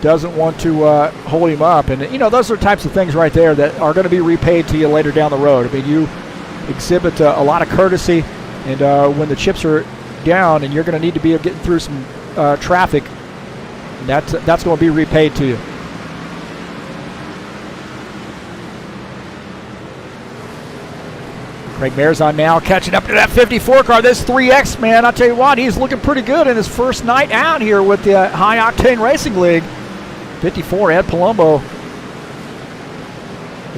Speaker 1: doesn't want to hold him up. And, those are types of things right there that are going to be repaid to you later down the road. I mean, you exhibit a lot of courtesy, and when the chips are down and you're going to need to be getting through some traffic, that's going to be repaid to you. Craig Marizon now catching up to that 54 car. This 3X, man, I'll tell you what, he's looking pretty good in his first night out here with the High Octane Racing League. 54, Ed Palumbo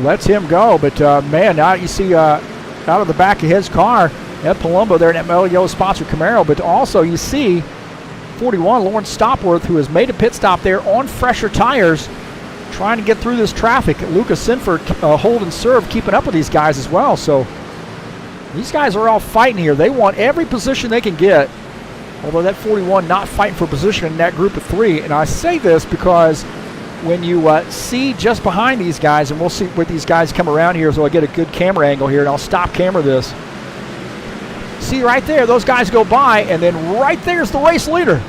Speaker 1: lets him go, but man, now you see out of the back of his car, Ed Palumbo there in that Melio sponsored Camaro, but also you see 41, Lawrence Stopworth, who has made a pit stop there on fresher tires, trying to get through this traffic. Lucas Sinfer hold and serve, keeping up with these guys as well. So these guys are all fighting here. They want every position they can get Although that 41 not fighting for position in that group of 3. And I say this because when you see just behind these guys, and we'll see where these guys come around here, so I get a good camera angle here, and I'll stop camera this. See right there, those guys go by, and then right there's the race leader.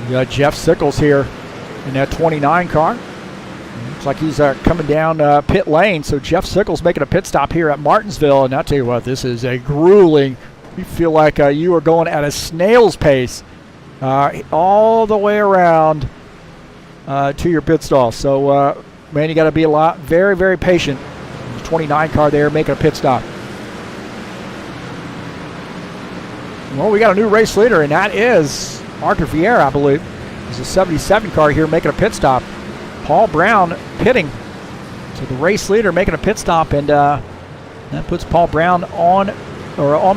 Speaker 1: You got Jeff Sickles here in that 29 car. Looks like he's coming down pit lane. So Jeff Sickles making a pit stop here at Martinsville. And I'll tell you what, this is a grueling. You feel like you are going at a snail's pace all the way around to your pit stall. So, man, you got to be very, very patient. The 29 car there making a pit stop. Well, we got a new race leader, and that is Arthur Vieira, I believe. There's a 77 car here making a pit stop. Paul Brown pitting. So the race leader making a pit stop, and that puts Paul Brown on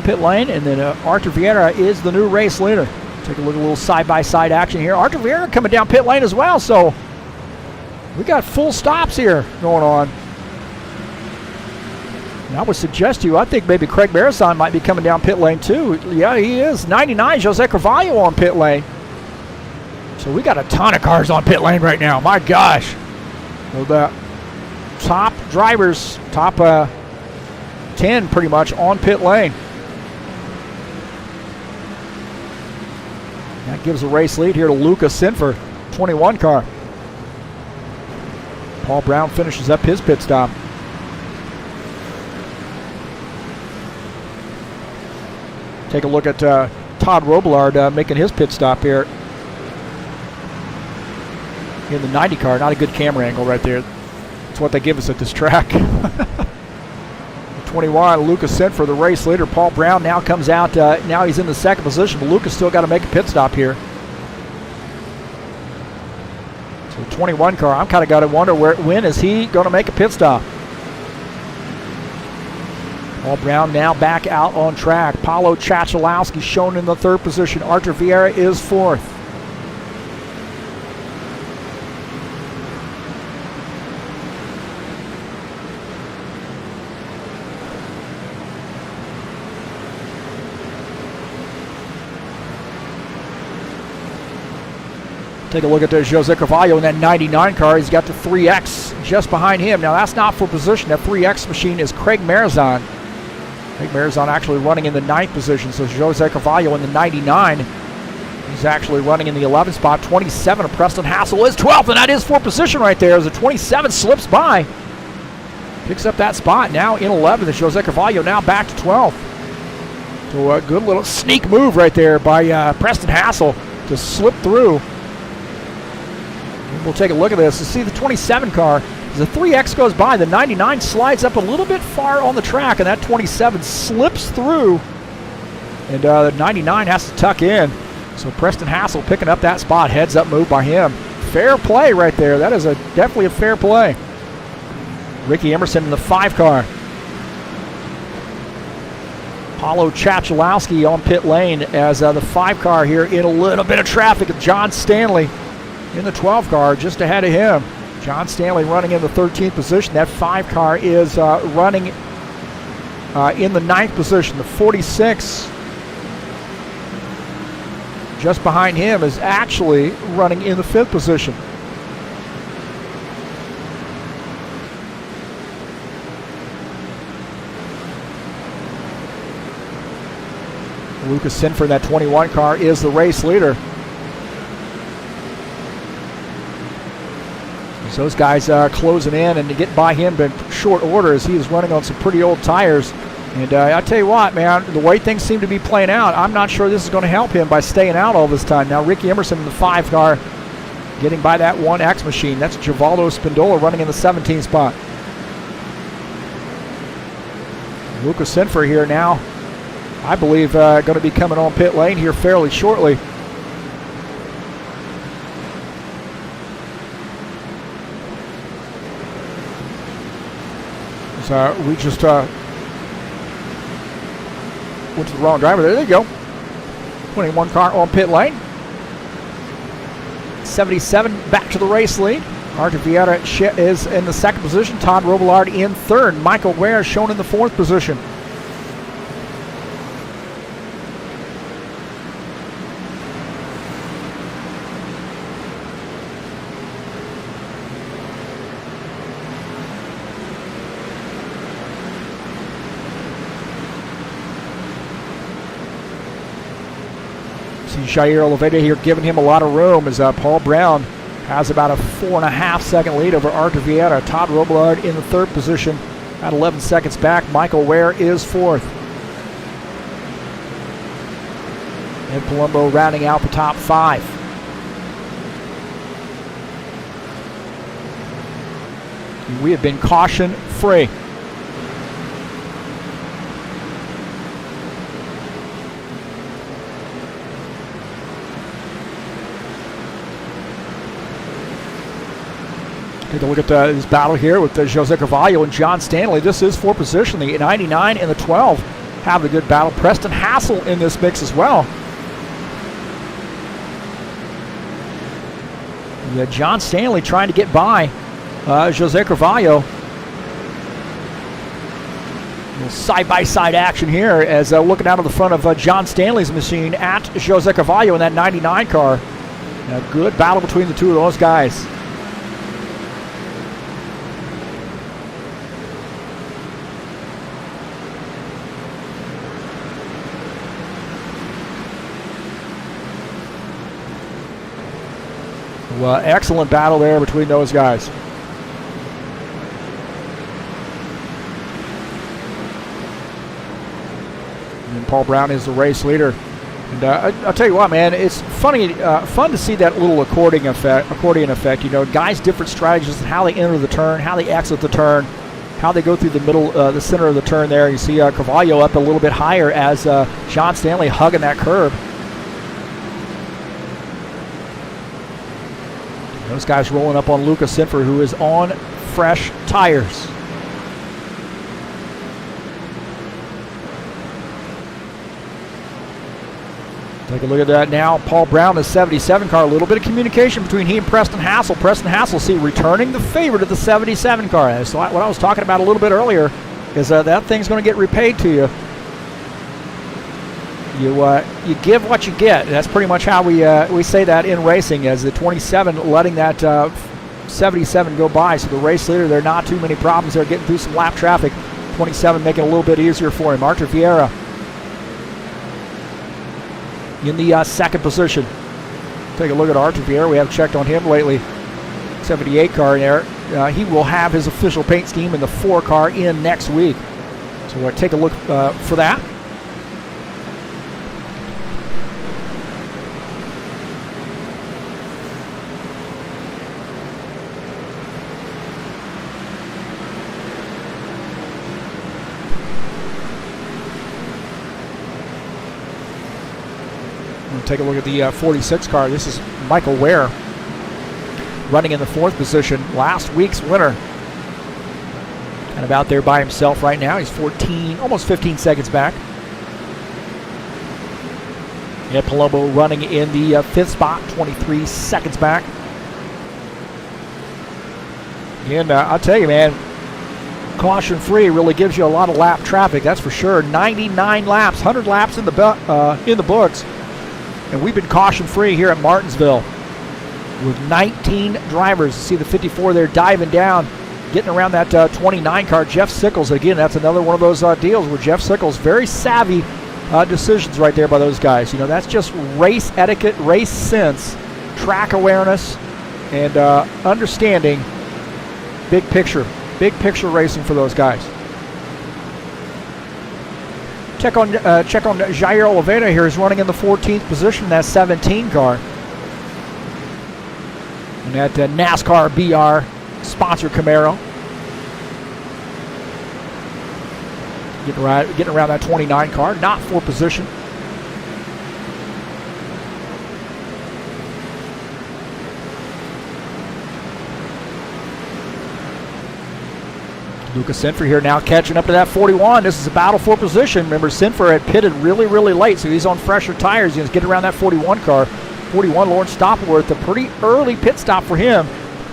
Speaker 1: pit lane, and then Arthur Vieira is the new race leader. Take a look at a little side-by-side action here. Arthur Vieira coming down pit lane as well, so we got full stops here going on. And I would suggest to you, I think maybe Craig Marison might be coming down pit lane too. Yeah, he is. 99, Jose Carvalho on pit lane. So we got a ton of cars on pit lane right now. My gosh. Well, the top drivers, top 10 pretty much on pit lane. That gives a race lead here to Lucas Sinfer, 21 car. Paul Brown finishes up his pit stop. Take a look at Todd Roblard making his pit stop here in the 90 car. Not a good camera angle right there. That's what they give us at this track. 21, Lucas Sinfer, the race leader. Paul Brown now comes out. Now he's in the second position, but Lucas still got to make a pit stop here. So 21 car, I'm kind of got to wonder when is he going to make a pit stop? Paul Brown now back out on track. Paulo Chachalowski shown in the third position. Arthur Vieira is fourth. Take a look at Jose Carvalho in that 99 car. He's got the 3X just behind him. Now that's not for position. That 3X machine is Craig Marison. Craig Marison actually running in the 9th position. So Jose Carvalho in the 99. He's actually running in the 11th spot. 27 of Preston Hassel is 12th, and that is for position right there as the 27 slips by. Picks up that spot now in 11th. And Jose Carvalho now back to 12th. So a good little sneak move right there by Preston Hassel to slip through. We'll take a look at this to see the 27 car. As the 3X goes by, the 99 slides up a little bit far on the track, and that 27 slips through, and the 99 has to tuck in. So Preston Hassel picking up that spot. Heads up move by him. Fair play right there. That is definitely a fair play. Ricky Emerson in the 5 car. Paulo Chachalowski on pit lane as the 5 car here in a little bit of traffic. John Stanley in the 12 car just ahead of him. John Stanley running in the 13th position. That 5 car is running in the 9th position. The 46 just behind him is actually running in the 5th position. Lucas Sinfer in that 21 car is the race leader. So those guys closing in, and to get by him in short order as he is running on some pretty old tires. And I tell you what, man, the way things seem to be playing out, I'm not sure this is going to help him by staying out all this time. Now Ricky Emerson in the 5 car getting by that 1X machine. That's Givaldo Spindola running in the 17th spot. Lucas Sinfer here now, I believe, going to be coming on pit lane here fairly shortly. We just went to the wrong driver. There you go. 21 car on pit lane. 77 back to the race lead. Arthur Vieira is in the second position. Todd Roblard in third. Michael Ware shown in the fourth position. See Jair Oliveira here giving him a lot of room as Paul Brown has about a 4.5 second lead over Arthur Vieira. Todd Roblard in the third position at 11 seconds back. Michael Ware is fourth. And Palumbo rounding out the top 5. We have been caution free. Take a look at this battle here with Jose Carvalho and John Stanley. This is for position. The 99 and the 12 have a good battle. Preston Hassel in this mix as well. Yeah, John Stanley trying to get by Jose Carvalho. A little side-by-side action here as looking out of the front of John Stanley's machine at Jose Carvalho in that 99 car. A good battle between the two of those guys. Well, excellent battle there between those guys. And Paul Brown is the race leader. And I'll tell you what, man, it's funny, fun to see that little accordion effect. You know, guys' different strategies and how they enter the turn, how they exit the turn, how they go through the middle, the center of the turn there. You see Carvalho up a little bit higher as John Stanley hugging that curb. Those guys rolling up on Lucas Sinfer, who is on fresh tires. Take a look at that now. Paul Brown, the 77 car. A little bit of communication between he and Preston Hassel. Preston Hassel, see, returning the favorite of the 77 car. That's what I was talking about a little bit earlier, is that thing's going to get repaid to you. You give what you get. That's pretty much how we say that in racing, as the 27 letting that 77 go by. So the race leader, there are not too many problems there, getting through some lap traffic. 27 making it a little bit easier for him. Arthur Vieira in the second position. Take a look at Arthur Vieira. We haven't checked on him lately. 78 car in there. He will have his official paint scheme in the 4 car in next week. So we'll take a look for that. Take a look at the 46 car. This is Michael Ware running in the 4th position. Last week's winner. Kind of out there by himself right now. He's 14, almost 15 seconds back. Yeah, Palumbo running in the 5th spot, 23 seconds back. And I'll tell you, man, caution free really gives you a lot of lap traffic. That's for sure. 99 laps, 100 laps in the books. And we've been caution-free here at Martinsville with 19 drivers. You see the 54 there diving down, getting around that 29 car. Jeff Sickles, again, that's another one of those deals where Jeff Sickles, very savvy decisions right there by those guys. You know, that's just race etiquette, race sense, track awareness, and understanding big picture racing for those guys. Check on Jair Oliveira here. He's running in the 14th position in that 17 car. And that NASCAR BR sponsor Camaro. Getting around that 29 car, not for position. Lucas Sinfer here now catching up to that 41. This is a battle for position. Remember, Sinfer had pitted really, really late, so he's on fresher tires. He's getting around that 41 car. 41, Lawrence Stoppelworth, a pretty early pit stop for him.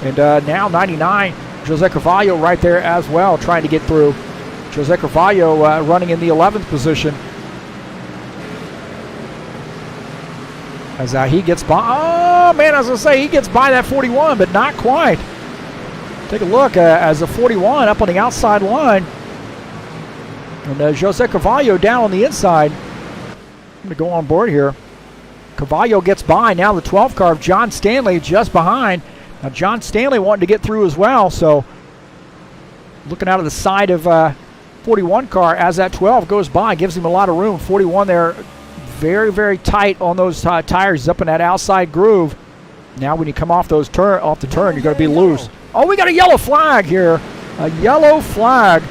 Speaker 1: And now 99, Jose Carvalho right there as well, trying to get through. Jose Carvalho running in the 11th position. As he gets by, oh man, I was going to say, he gets by that 41, but not quite. Take a look as the 41 up on the outside line. And Jose Carvalho down on the inside. I'm going to go on board here. Carvalho gets by. Now the 12 car of John Stanley just behind. Now John Stanley wanting to get through as well. So looking out of the side of 41 car as that 12 goes by. Gives him a lot of room. 41 there very, very tight on those tires up in that outside groove. Now when you come off the turn, you're going to be loose. Oh, we got a yellow flag here. A yellow flag.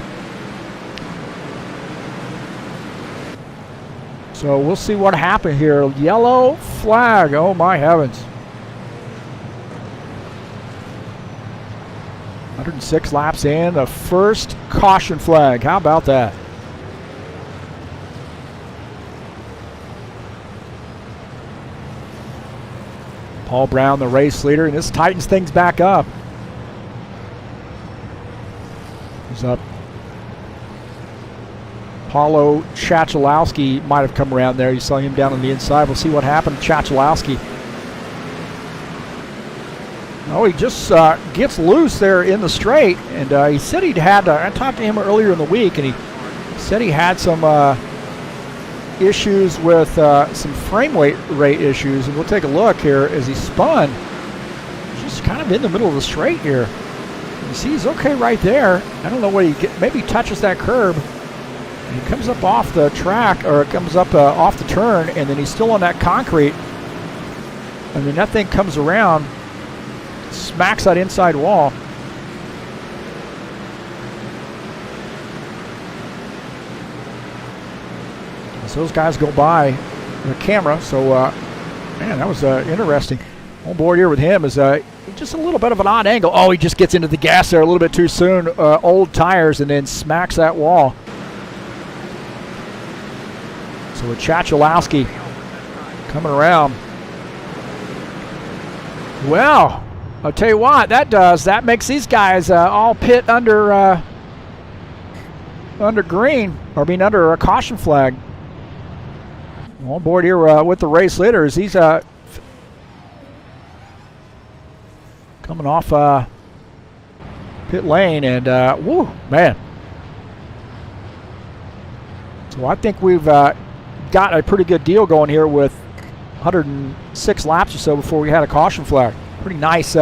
Speaker 1: So we'll see what happened here. Yellow flag. Oh, my heavens. 106 laps in. The first caution flag. How about that? Paul Brown, the race leader, and this tightens things back up. He's up. Paulo Chachalowski might have come around there. You saw him down on the inside. We'll see what happened to Chachalowski. Oh, he just gets loose there in the straight. And he said he'd had, I talked to him earlier in the week, and he said he had some issues with some frame rate issues. And we'll take a look here as he spun. Just kind of in the middle of the straight here. You see he's okay right there. I don't know what maybe he touches that curb. And he comes up off the track, or comes up off the turn, and then he's still on that concrete. And then that thing comes around, smacks that inside wall. As those guys go by the camera, so man, that was interesting. On board here with him is just a little bit of an odd angle. Oh, he just gets into the gas there a little bit too soon. Old tires, and then smacks that wall. So with Chachalowski coming around. Well, I'll tell you what that makes these guys all pit under green, or under a caution flag. On board here with the race leaders. He's coming off pit lane, and woo, man. So I think we've got a pretty good deal going here with 106 laps or so before we had a caution flag. Pretty nice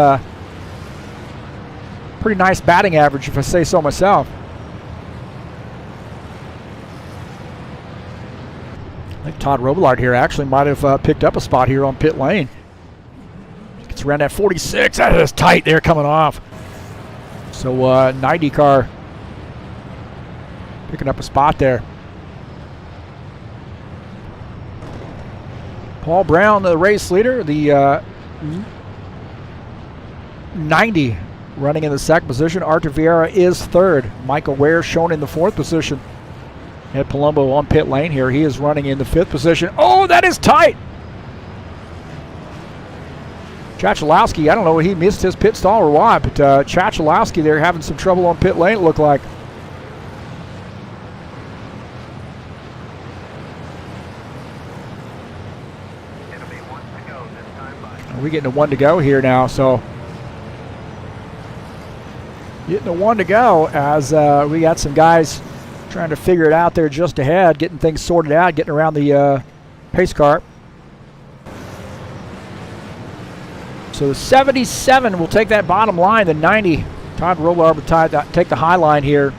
Speaker 1: batting average, if I say so myself. I think Todd Roblard here actually might have picked up a spot here on pit lane. Gets around that 46. That is tight there coming off. So 90 car picking up a spot there. Paul Brown, the race leader, the 90 running in the second position. Arthur Vieira is third. Michael Ware shown in the fourth position. Ed Palumbo on pit lane here. He is running in the fifth position. Oh, that is tight. Chachalowski, I don't know if he missed his pit stall or what, but Chachalowski there having some trouble on pit lane, it looked like. We're getting a one to go here now, so getting a one to go as we got some guys trying to figure it out there just ahead, getting things sorted out, getting around the pace car. So the 77 will take that bottom line. The 90, Todd Roblard will take the high line here.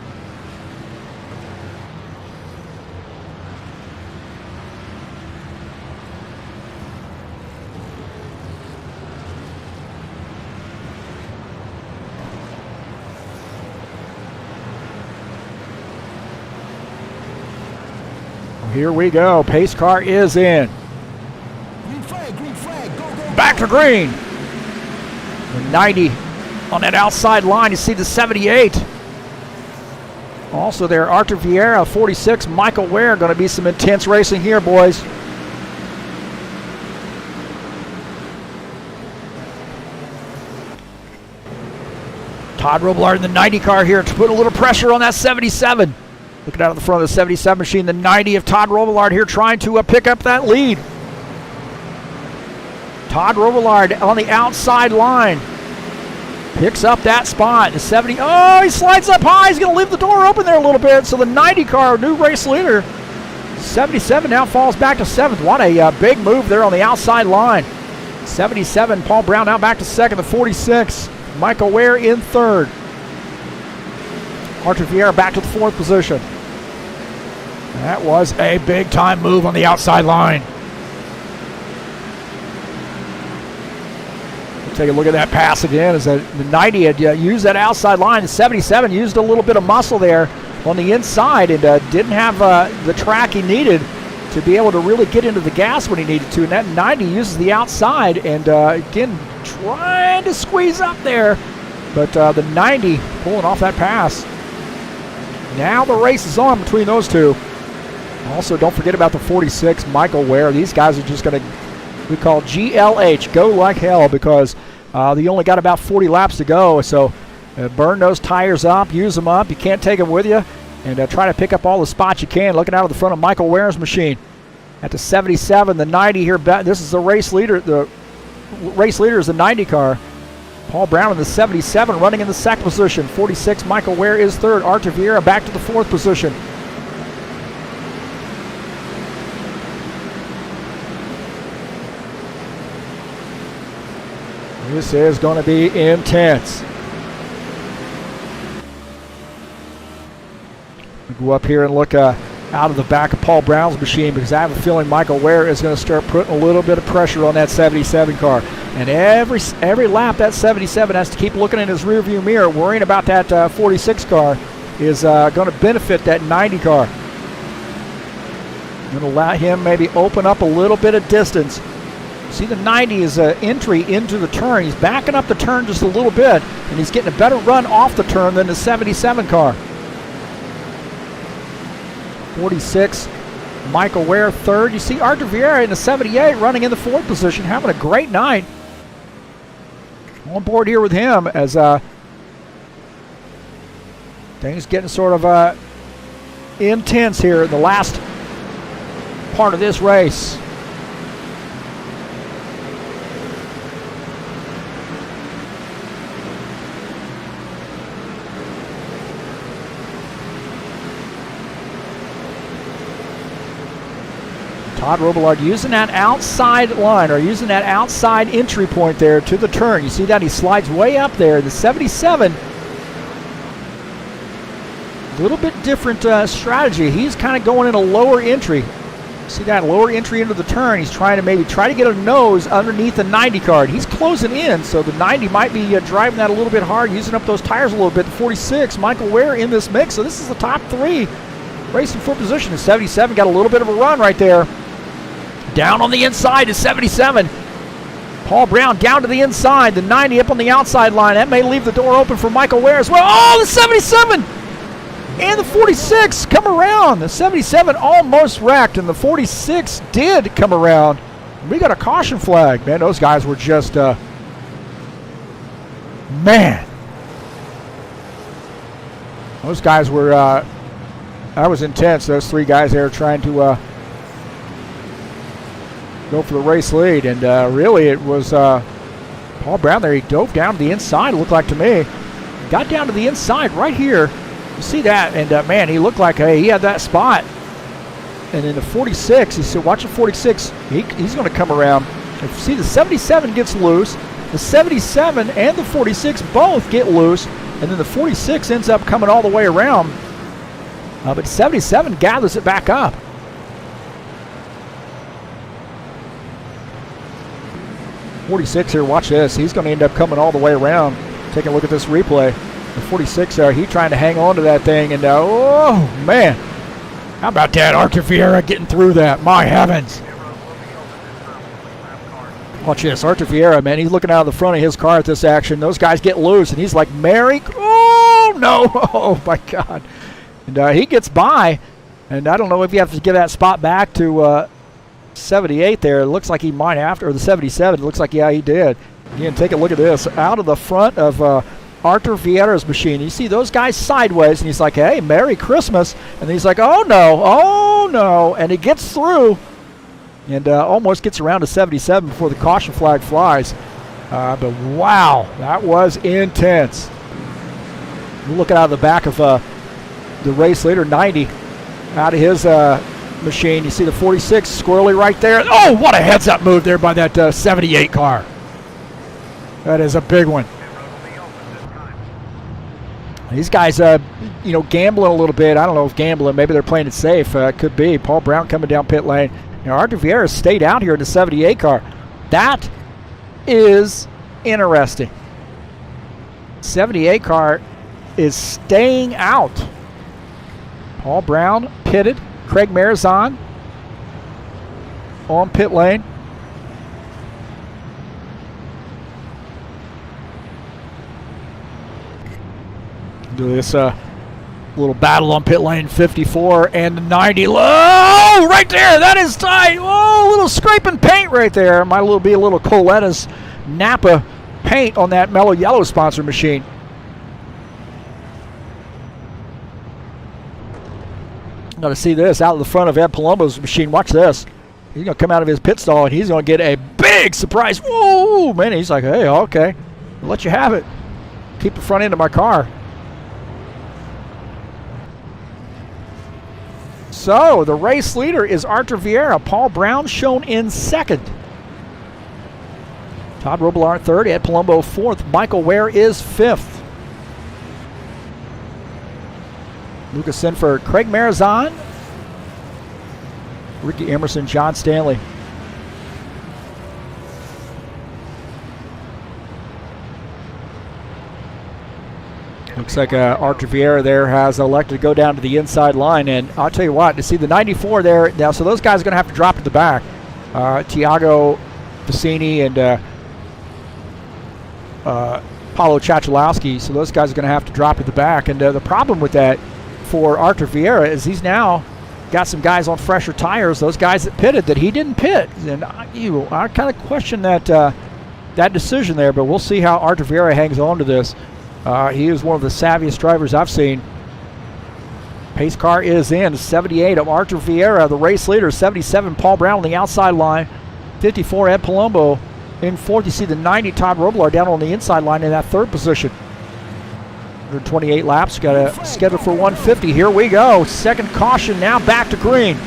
Speaker 1: Here we go. Pace car is in.
Speaker 4: Green flag, go, go.
Speaker 1: Back to green. The 90 on that outside line. You see the 78. Also there, Arthur Vieira, 46. Michael Ware. Going to be some intense racing here, boys. Todd Roblard in the 90 car here to put a little pressure on that 77. Looking out of the front of the 77 machine, the 90 of Todd Roblard here trying to pick up that lead. Todd Roblard on the outside line. Picks up that spot. The 70, oh, he slides up high. He's going to leave the door open there a little bit. So the 90 car, new race leader. 77 now falls back to 7th. What a big move there on the outside line. 77, Paul Brown now back to 2nd. The 46, Michael Ware in 3rd. Archer Vieira back to the 4th position. That was a big time move on the outside line. Take a look at that pass again as the 90 had used that outside line. The 77 used a little bit of muscle there on the inside and didn't have the track he needed to be able to really get into the gas when he needed to. And that 90 uses the outside and again trying to squeeze up there. But the 90 pulling off that pass. Now the race is on between those two. Also, don't forget about the 46, Michael Ware. These guys are just going to, we call GLH, go like hell, because they only got about 40 laps to go. So burn those tires up, use them up. You can't take them with you. And try to pick up all the spots you can. Looking out of the front of Michael Ware's machine. At the 77, the 90 here, this is the race leader. The race leader is the 90 car. Paul Brown in the 77 running in the 2nd position. 46, Michael Ware is 3rd. Archer Vieira back to the 4th position. This is going to be intense. We go up here and look out of the back of Paul Brown's machine because I have a feeling Michael Ware is going to start putting a little bit of pressure on that 77 car. And every lap that 77 has to keep looking in his rearview mirror, worrying about that 46 car is going to benefit that 90 car. Going to allow him maybe open up a little bit of distance. See, the 90 is an entry into the turn. He's backing up the turn just a little bit, and he's getting a better run off the turn than the 77 car. 46, Michael Ware 3rd. You see Archer Vieira in the 78 running in the 4th position, having a great night. On board here with him as things getting sort of intense here in the last part of this race. Todd Roblard using that outside line or using that outside entry point there to the turn. You see that he slides way up there. The 77, a little bit different strategy. He's kind of going in a lower entry. See that lower entry into the turn. He's trying to maybe try to get a nose underneath the 90 card. He's closing in, so the 90 might be driving that a little bit hard, using up those tires a little bit. The 46, Michael Ware in this mix. So this is the top 3 racing for position. The 77 got a little bit of a run right there. Down on the inside is 77. Paul Brown down to the inside. The 90 up on the outside line. That may leave the door open for Michael Ware as well. Oh, the 77 and the 46 come around. The 77 almost wrecked, and the 46 did come around. We got a caution flag. Man, those guys were just, man. Those guys were, that was intense. Those 3 guys there trying to go for the race lead, and really it was Paul Brown there. He dove down to the inside, it looked like to me. Got down to the inside right here. You see that, and man, he looked like he had that spot. And in the 46, he said, watch the 46, he's going to come around. And see, the 77 gets loose. The 77 and the 46 both get loose, and then the 46 ends up coming all the way around. But 77 gathers it back up. 46 here, watch this. He's going to end up coming all the way around. Take a look at this replay. The 46 there, he trying to hang on to that thing, and oh man, how about that? Archer Vieira getting through that. My heavens. Watch this, Archer Vieira, man, he's looking out of the front of his car at this action. Those guys get loose, and he's like, Mary, oh no, oh my God. And he gets by, and I don't know if you have to give that spot back to 78 there. It looks like he might have to, or the 77. It looks like, yeah, he did. Again, take a look at this. Out of the front of Arthur Vieira's machine. You see those guys sideways, and he's like, hey, Merry Christmas. And then he's like, oh no. And he gets through and almost gets around to 77 before the caution flag flies. But wow, that was intense. Looking out of the back of the race leader, 90, out of his machine. You see the 46 squirrely right there. Oh, what a heads-up move there by that 78 car. That is a big one. These guys, gambling a little bit. I don't know if gambling, maybe they're playing it safe. Could be. Paul Brown coming down pit lane. Arthur Vieira stayed out here in the 78 car. That is interesting. 78 car is staying out. Paul Brown pitted. Craig Marizon on pit lane. Do this little battle on pit lane. 54 and 90. Oh, right there. That is tight. Oh, a little scraping paint right there. Might be a little Coletta's Napa paint on that mellow yellow sponsor machine. Got to see this out of the front of Ed Palumbo's machine. Watch this. He's going to come out of his pit stall, and he's going to get a big surprise. Whoa, man. He's like, hey, okay. I'll let you have it. Keep the front end of my car. So the race leader is Arthur Vieira. Paul Brown shown in second. Todd Roblard third. Ed Palumbo fourth. Michael Ware is fifth. Lucas Sinford, Craig Marizon, Ricky Emerson, John Stanley. Looks like Arthur Vieira there has elected to go down to the inside line, and I'll tell you what, to see the 94 there now, so those guys are going to have to drop to the back. Tiago Vicini and Paulo Chachalowski, so those guys are going to have to drop to the back, and the problem with that for Arthur Vieira is he's now got some guys on fresher tires, those guys that pitted that he didn't pit, and I kind of question that decision there, but we'll see how Arthur Vieira hangs on to this. He is one of the savviest drivers I've seen. Pace car is in. 78 of Arthur Vieira, the race leader. 77 Paul Brown on the outside line. 54 Ed Palumbo in fourth. You see the 90 Todd Roblard down on the inside line in that third position. 128 laps. Got a schedule for 150. Here we go. Second caution now back to green.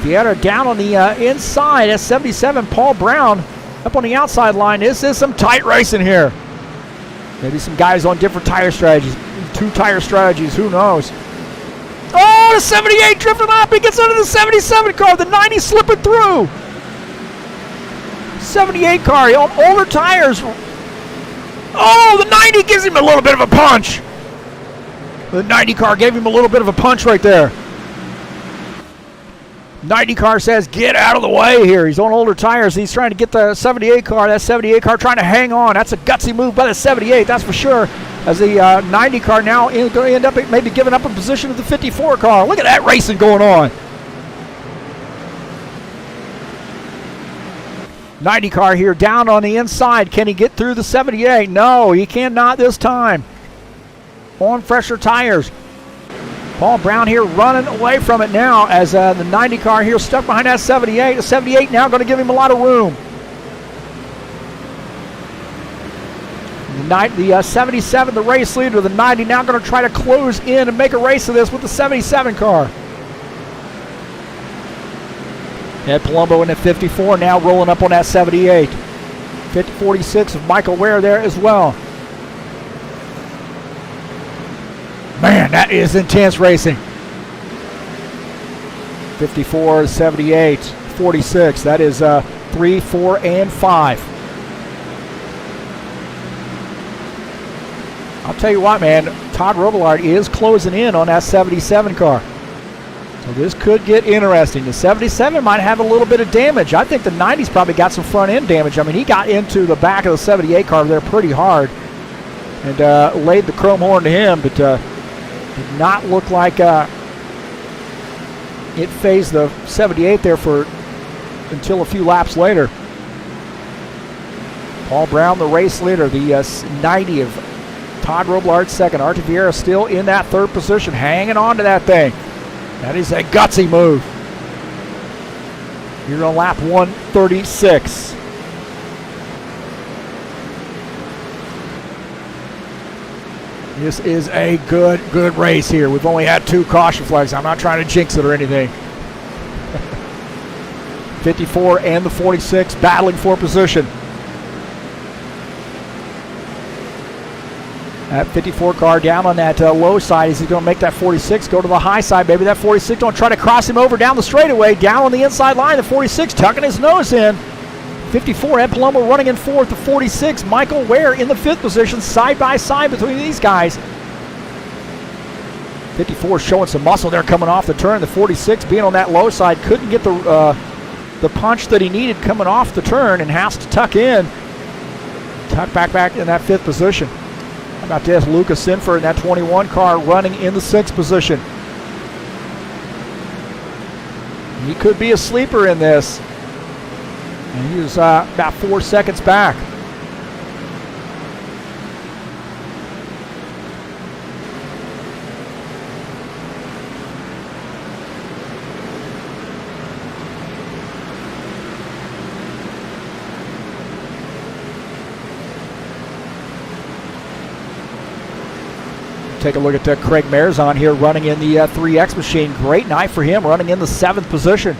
Speaker 1: Vieira down on the inside at 77. Paul Brown up on the outside line. This is some tight racing here. Maybe some guys on different tire strategies. 2 tire strategies. Who knows? Oh, the 78 drifting up. He gets under the 77 car. The 90 slipping through. 78 car on older tires. Oh, the 90 gives him a little bit of a punch. The 90 car gave him a little bit of a punch right there. 90 car says, get out of the way here. He's on older tires. He's trying to get the 78 car. That 78 car trying to hang on. That's a gutsy move by the 78, that's for sure. As the 90 car now going to end up maybe giving up a position to the 54 car. Look at that racing going on. 90 car here down on the inside. Can he get through the 78? No, he cannot this time. On fresher tires. Paul Brown here running away from it now as the 90 car here stuck behind that 78. The 78 now going to give him a lot of room. The 77, the race leader, the 90 now going to try to close in and make a race of this with the 77 car. Ed Palumbo in the 54 now rolling up on that 78. 46 of Michael Ware there as well. Man, that is intense racing. 54, 78, 46. That is 3, 4, and 5. I'll tell you what, man. Todd Roblard is closing in on that 77 car. So this could get interesting. The 77 might have a little bit of damage. I think the 90's probably got some front end damage. I mean, he got into the back of the 78 car there pretty hard and laid the chrome horn to him, but did not look like it phased the 78 there until a few laps later. Paul Brown, the race leader, the 90 of Todd Roblard second. Archie Vieira still in that third position, hanging on to that thing. That is a gutsy move. Here on lap 136. This is a good race here. We've only had 2 caution flags. I'm not trying to jinx it or anything. 54 and the 46 battling for position. That 54 car down on that low side. Is he going to make that 46 go to the high side? Maybe that 46 don't try to cross him over down the straightaway. Down on the inside line, the 46 tucking his nose in. 54, Ed Palumbo running in fourth. The 46, Michael Ware in the 5th position, side by side between these guys. 54 showing some muscle there coming off the turn. The 46 being on that low side, couldn't get the punch that he needed coming off the turn and has to tuck in. Tuck back in that 5th position. How about this? Lucas Sinford in that 21 car running in the 6th position. He could be a sleeper in this. And he was about 4 seconds back. Take a look at Craig Marzon here running in the 3X machine. Great night for him, running in the 7th position.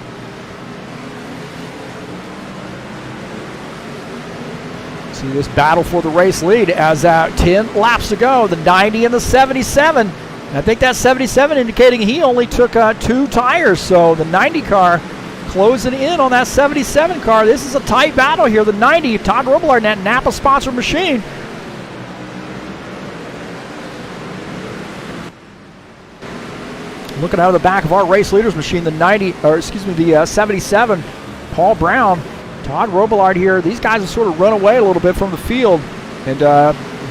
Speaker 1: See this battle for the race lead as 10 laps to go. The 90 and the 77. And I think that 77 indicating he only took 2 tires. So the 90 car closing in on that 77 car. This is a tight battle here. The 90, Todd Roblard in that Napa sponsored machine. Looking out of the back of our race leaders machine, the 77, Paul Brown, Todd Roblard here. These guys have sort of run away a little bit from the field and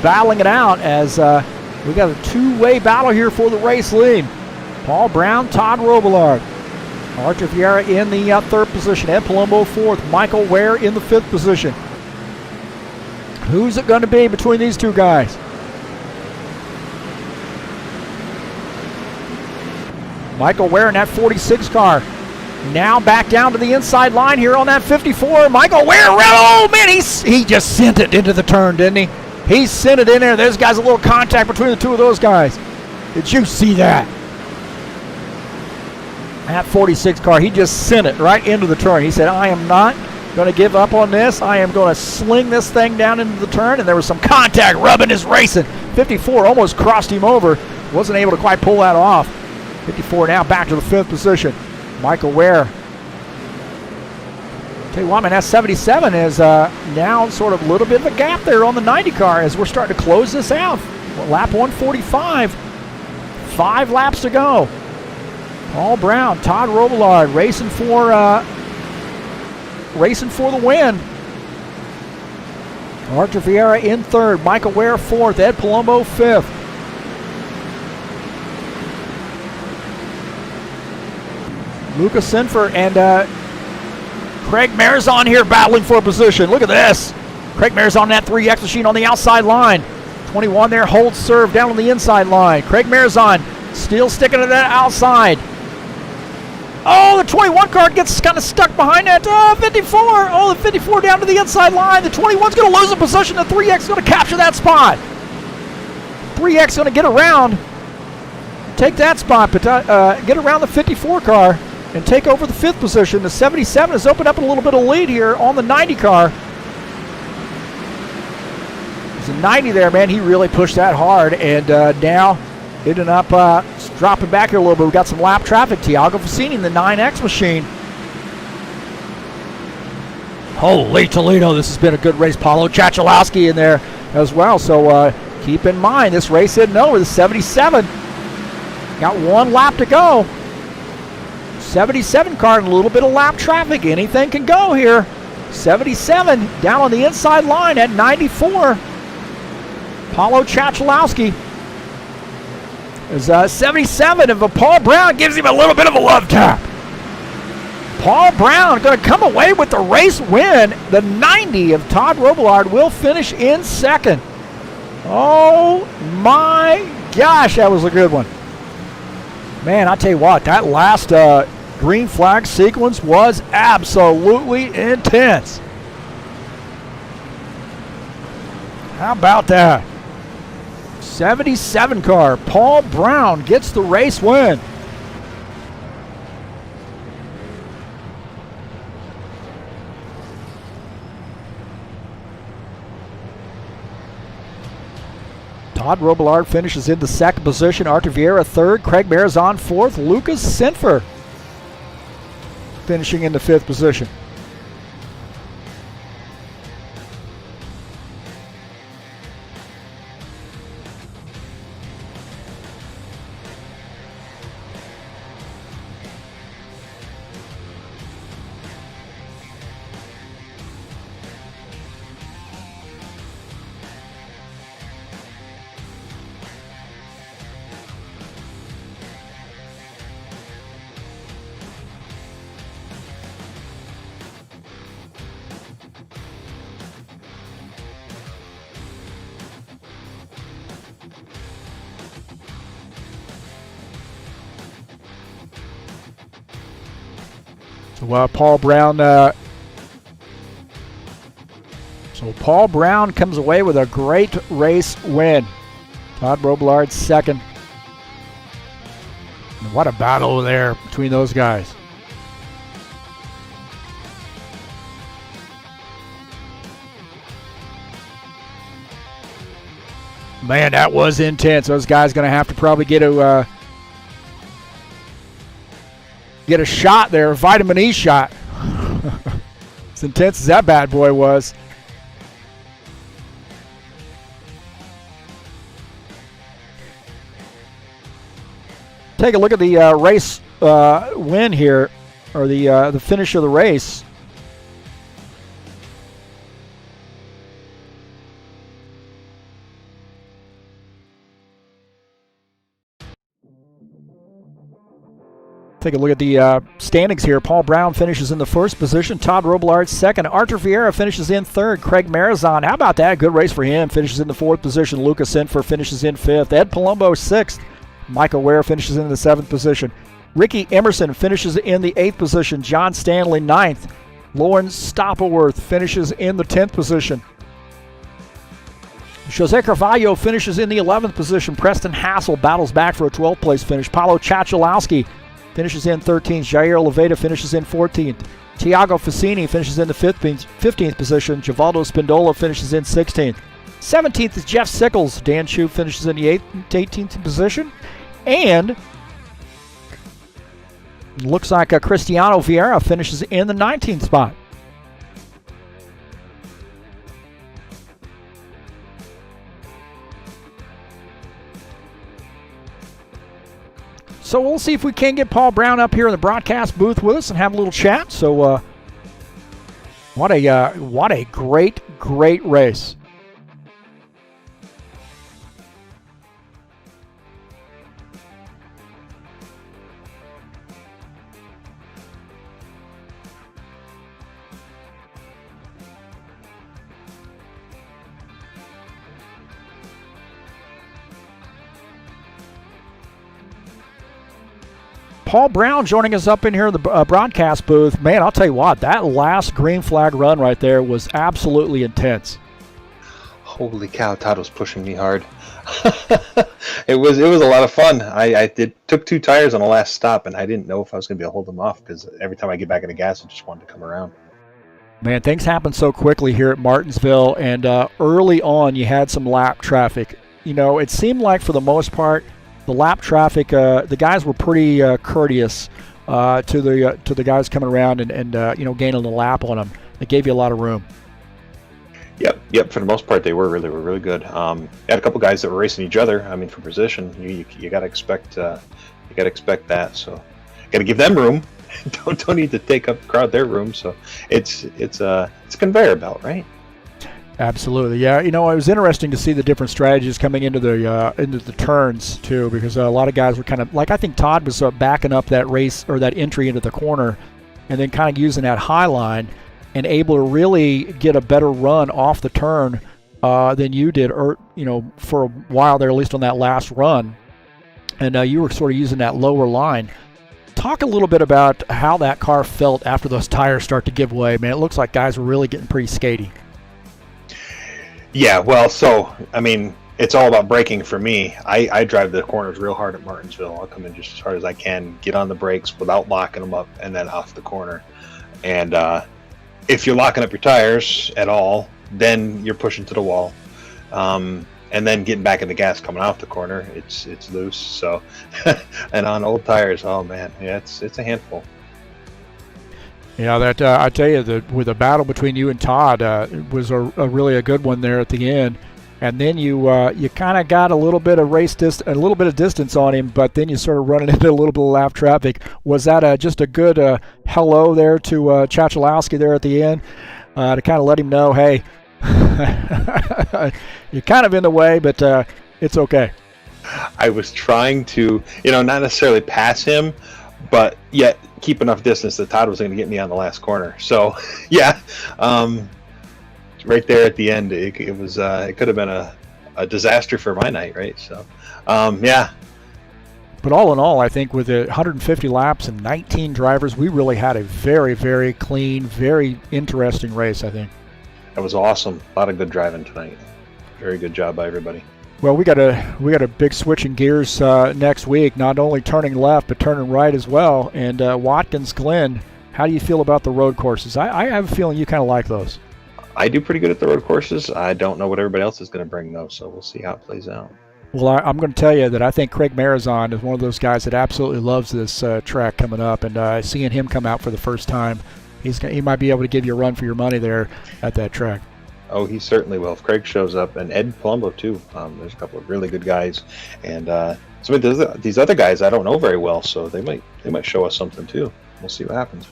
Speaker 1: battling it out as we got a 2-way battle here for the race lead. Paul Brown, Todd Roblard. Archer Vieira in the 3rd position. Ed Palumbo 4th. Michael Ware in the 5th position. Who's it going to be between these 2 guys? Michael Ware in that 46 car. Now back down to the inside line here on that 54. Michael Ware, oh man, he just sent it into the turn, didn't he? He sent it in there. There's guys a little contact between the 2 of those guys. Did you see that? That 46 car, he just sent it right into the turn. He said, I am not going to give up on this. I am going to sling this thing down into the turn, and there was some contact rubbing his racing. 54 almost crossed him over. Wasn't able to quite pull that off. 54 now back to the 5th position. Michael Ware. Tell you what, man, that 77 is now sort of a little bit of a gap there on the 90 car as we're starting to close this out. Lap 145. 5 laps to go. Paul Brown, Todd Roblard racing for the win. Archer Vieira in 3rd. Michael Ware 4th. Ed Palumbo 5th. Lucas Sinford and Craig Marzon here battling for a position. Look at this. Craig Marzon that 3X machine on the outside line. 21 there, holds serve down on the inside line. Craig Marzon still sticking to that outside. Oh, the 21 car gets kind of stuck behind that 54. Oh, the 54 down to the inside line. The 21's going to lose a position. The 3X is going to capture that spot. 3X going to get around, take that spot, but get around the 54 car and take over the 5th position. The 77 has opened up a little bit of lead here on the 90 car. There's a 90 there, man. He really pushed that hard, and now ended up dropping back here a little bit. We got some lap traffic. Tiago Fassini in the 9X machine. Holy Toledo, this has been a good race. Paulo Chachalowski in there as well. So keep in mind, this race isn't over. The 77 got 1 lap to go. 77 car and a little bit of lap traffic. Anything can go here. 77 down on the inside line at 94. Paulo Chachalowski is 77. If Paul Brown gives him a little bit of a love tap. Paul Brown going to come away with the race win. The 90 of Todd Roblard will finish in 2nd. Oh my gosh, that was a good one. Man, I tell you what, that last green flag sequence was absolutely intense. How about that? 77 car, Paul Brown gets the race win. Todd Roblard finishes in the second position. Artur Vieira third. Craig Marizon fourth. Lucas Sinfer finishing in the fifth position. So Paul Brown comes away with a great race win. Todd Roblard second. And what a battle there between those guys. Man, that was intense. Those guys going to have to probably get a shot there, a vitamin E shot. As intense as that bad boy was. Take a look at the race win here, or the finish of the race. Take a look at the standings here. Paul Brown finishes in the first position. Todd Roblard second. Artur Vieira finishes in third. Craig Marizon, how about that? Good race for him. Finishes in the fourth position. Lucas Sinfer finishes in fifth. Ed Palumbo sixth. Michael Ware finishes in the seventh position. Ricky Emerson finishes in the eighth position. John Stanley ninth. Lauren Stoppelworth finishes in the 10th position. Jose Carvalho finishes in the 11th position. Preston Hassel battles back for a 12th place finish. Paulo Chachalowski finishes in 13th. Jair Oliveira finishes in 14th. Tiago Fassini finishes in the 15th position. Givaldo Spindola finishes in 16th. 17th is Jeff Sickles. Dan Chu finishes in the 18th position. And looks like Cristiano Vieira finishes in the 19th spot. So we'll see if we can get Paul Brown up here in the broadcast booth with us and have a little chat. So what a great race. Paul Brown joining us up in here in the broadcast booth. Man, I'll tell you what, that last green flag run right there was absolutely intense.
Speaker 5: Holy cow, Todd was pushing me hard. It was a lot of fun. I took 2 tires on the last stop, and I didn't know if I was going to be able to hold them off because every time I get back in the gas, I just wanted to come around.
Speaker 1: Man, things happen so quickly here at Martinsville, and early on you had some lap traffic. You know, it seemed like for the most part, the lap traffic, the guys were pretty courteous to the guys coming around and gaining a lap on them. They gave you a lot of room.
Speaker 5: Yep. For the most part, they were really good. Had a couple guys that were racing each other. I mean, for position, you got to expect that. So, got to give them room. don't need to take up the crowd their room. So it's a conveyor belt, right?
Speaker 1: Absolutely, yeah. You know, it was interesting to see the different strategies coming into the turns too, because a lot of guys were kind of like, I think Todd was backing up that race or that entry into the corner, and then kind of using that high line and able to really get a better run off the turn than you did, for a while there, at least on that last run. And you were sort of using that lower line. Talk a little bit about how that car felt after those tires start to give way. Man, it looks like guys were really getting pretty skatey.
Speaker 5: Yeah, well, so, I mean, it's all about braking for me. I drive the corners real hard at Martinsville. I'll come in just as hard as I can, get on the brakes without locking them up, and then off the corner. And if you're locking up your tires at all, then you're pushing to the wall. And then getting back in the gas coming off the corner, it's loose. So, and on old tires, oh man, yeah, it's a handful.
Speaker 1: Yeah, that I tell you, with the battle between you and Todd, it was a really a good one there at the end. And then you kind of got a little bit of distance on him, but then you started running into a little bit of lap traffic. Was that just a good hello there to Chachalowski there at the end to kind of let him know, hey, you're kind of in the way, but it's okay.
Speaker 5: I was trying to, not necessarily pass him, but yet keep enough distance that Todd was going to get me on the last corner. So, yeah, right there at the end, it could have been a disaster for my night, right? So, yeah.
Speaker 1: But all in all, I think with the 150 laps and 19 drivers, we really had a very, very clean, very interesting race, I think.
Speaker 5: That was awesome. A lot of good driving tonight. Very good job by everybody.
Speaker 1: Well, we got a big switch in gears next week. Not only turning left, but turning right as well. And Watkins Glen, how do you feel about the road courses? I have a feeling you kind of like those.
Speaker 5: I do pretty good at the road courses. I don't know what everybody else is going to bring though, so we'll see how it plays out.
Speaker 1: Well, I'm going to tell you that I think Craig Marazon is one of those guys that absolutely loves this track coming up, and seeing him come out for the first time, he might be able to give you a run for your money there at that track.
Speaker 5: Oh, he certainly will. If Craig shows up, and Ed Palumbo too. There's a couple of really good guys, and some of these other guys I don't know very well, so they might show us something too. We'll see what happens.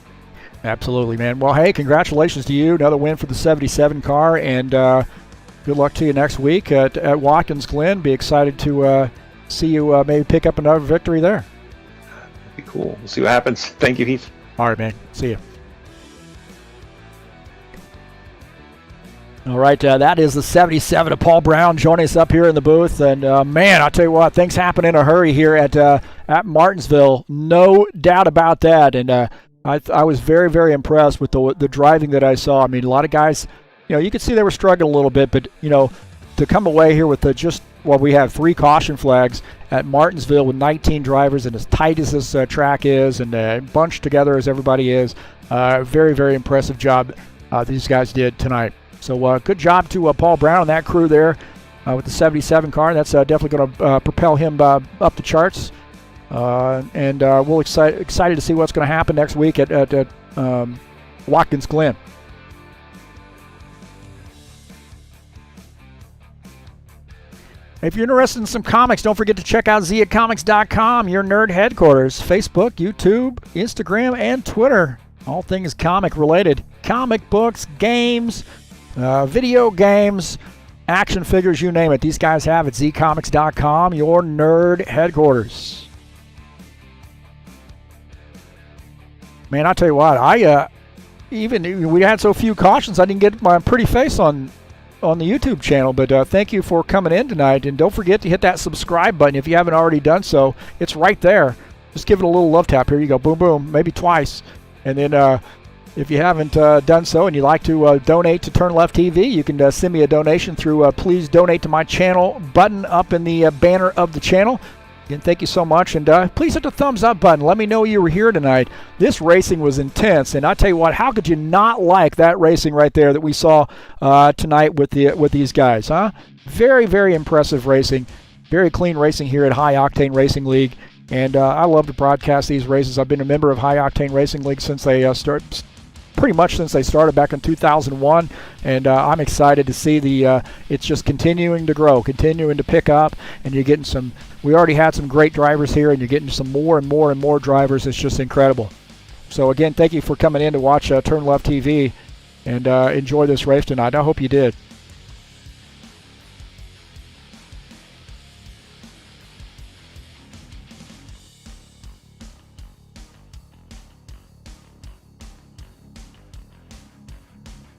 Speaker 1: Absolutely, man. Well, hey, congratulations to you. Another win for the 77 car, and good luck to you next week at Watkins Glen. Be excited to see you maybe pick up another victory there.
Speaker 5: That'd be cool. We'll see what happens. Thank you, Heath.
Speaker 1: All right, man. See you. All right, that is the 77 of Paul Brown joining us up here in the booth. And, man, I'll tell you what, things happen in a hurry here at Martinsville. No doubt about that. And I was very, very impressed with the driving that I saw. I mean, a lot of guys, you could see they were struggling a little bit. But, to come away here with we have 3 caution flags at Martinsville with 19 drivers and as tight as this track is and bunched together as everybody is, very, very impressive job these guys did tonight. So good job to Paul Brown and that crew there with the 77 car. That's definitely going to propel him up the charts. And we'll excited to see what's going to happen next week at Watkins Glen. If you're interested in some comics, don't forget to check out ziacomics.com, your nerd headquarters. Facebook, YouTube, Instagram, and Twitter. All things comic related. Comic books, games, video games, action figures, you name it. These guys have it. zcomics.com, your nerd headquarters. Man, I'll tell you what, we had so few cautions, I didn't get my pretty face on the YouTube channel, but thank you for coming in tonight, and don't forget to hit that subscribe button if you haven't already done so. It's right there. Just give it a little love tap. Here you go. Boom, boom, maybe twice. And then if you haven't done so and you'd like to donate to TurnLeftTV, you can send me a donation through Please Donate to My Channel button up in the banner of the channel. Again, thank you so much, and please hit the thumbs up button. Let me know you were here tonight. This racing was intense, and I tell you what, how could you not like that racing right there that we saw tonight with these guys, huh? Very, very impressive racing. Very clean racing here at High Octane Racing League, and I love to broadcast these races. I've been a member of High Octane Racing League since they pretty much since they started back in 2001, and I'm excited to see it's just continuing to grow, continuing to pick up, and you're getting we already had some great drivers here, and you're getting some more and more and more drivers. It's just incredible. So again, thank you for coming in to watch Turn Left TV and enjoy this race tonight. I hope you did.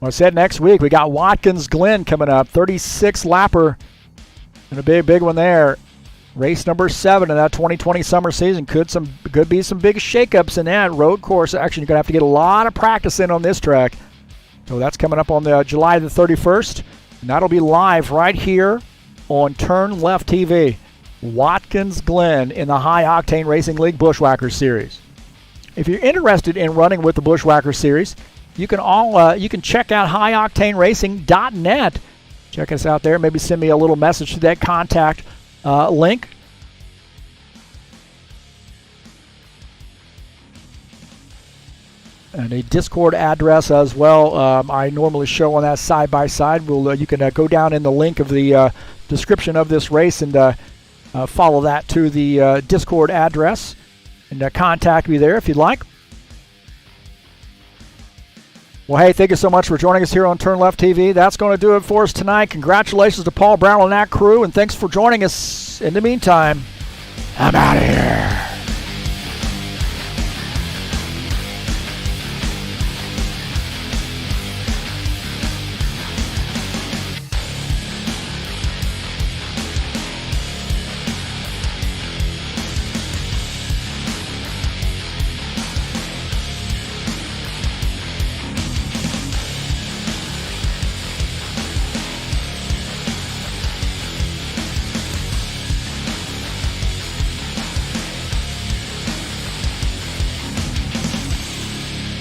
Speaker 1: Well, I said next week we got Watkins Glen coming up, 36 lapper, and a big one there. Race number 7 in that 2020 summer season. Could be some big shakeups in that road course action. You're gonna have to get a lot of practice in on this track. So that's coming up on the July the 31st, and that'll be live right here on TurnLeftTV. Watkins Glen in the High Octane Racing League Buschwackers Series. If you're interested in running with the Buschwackers Series, you can check out highoctaneracing.net. Check us out there. Maybe send me a little message to that contact link. And a Discord address as well. I normally show on that side by side. You can go down in the link of the description of this race and follow that to the Discord address and contact me there if you'd like. Well, hey, thank you so much for joining us here on TurnLeftTV. That's going to do it for us tonight. Congratulations to Paul Brown and that crew, and thanks for joining us. In the meantime, I'm out of here.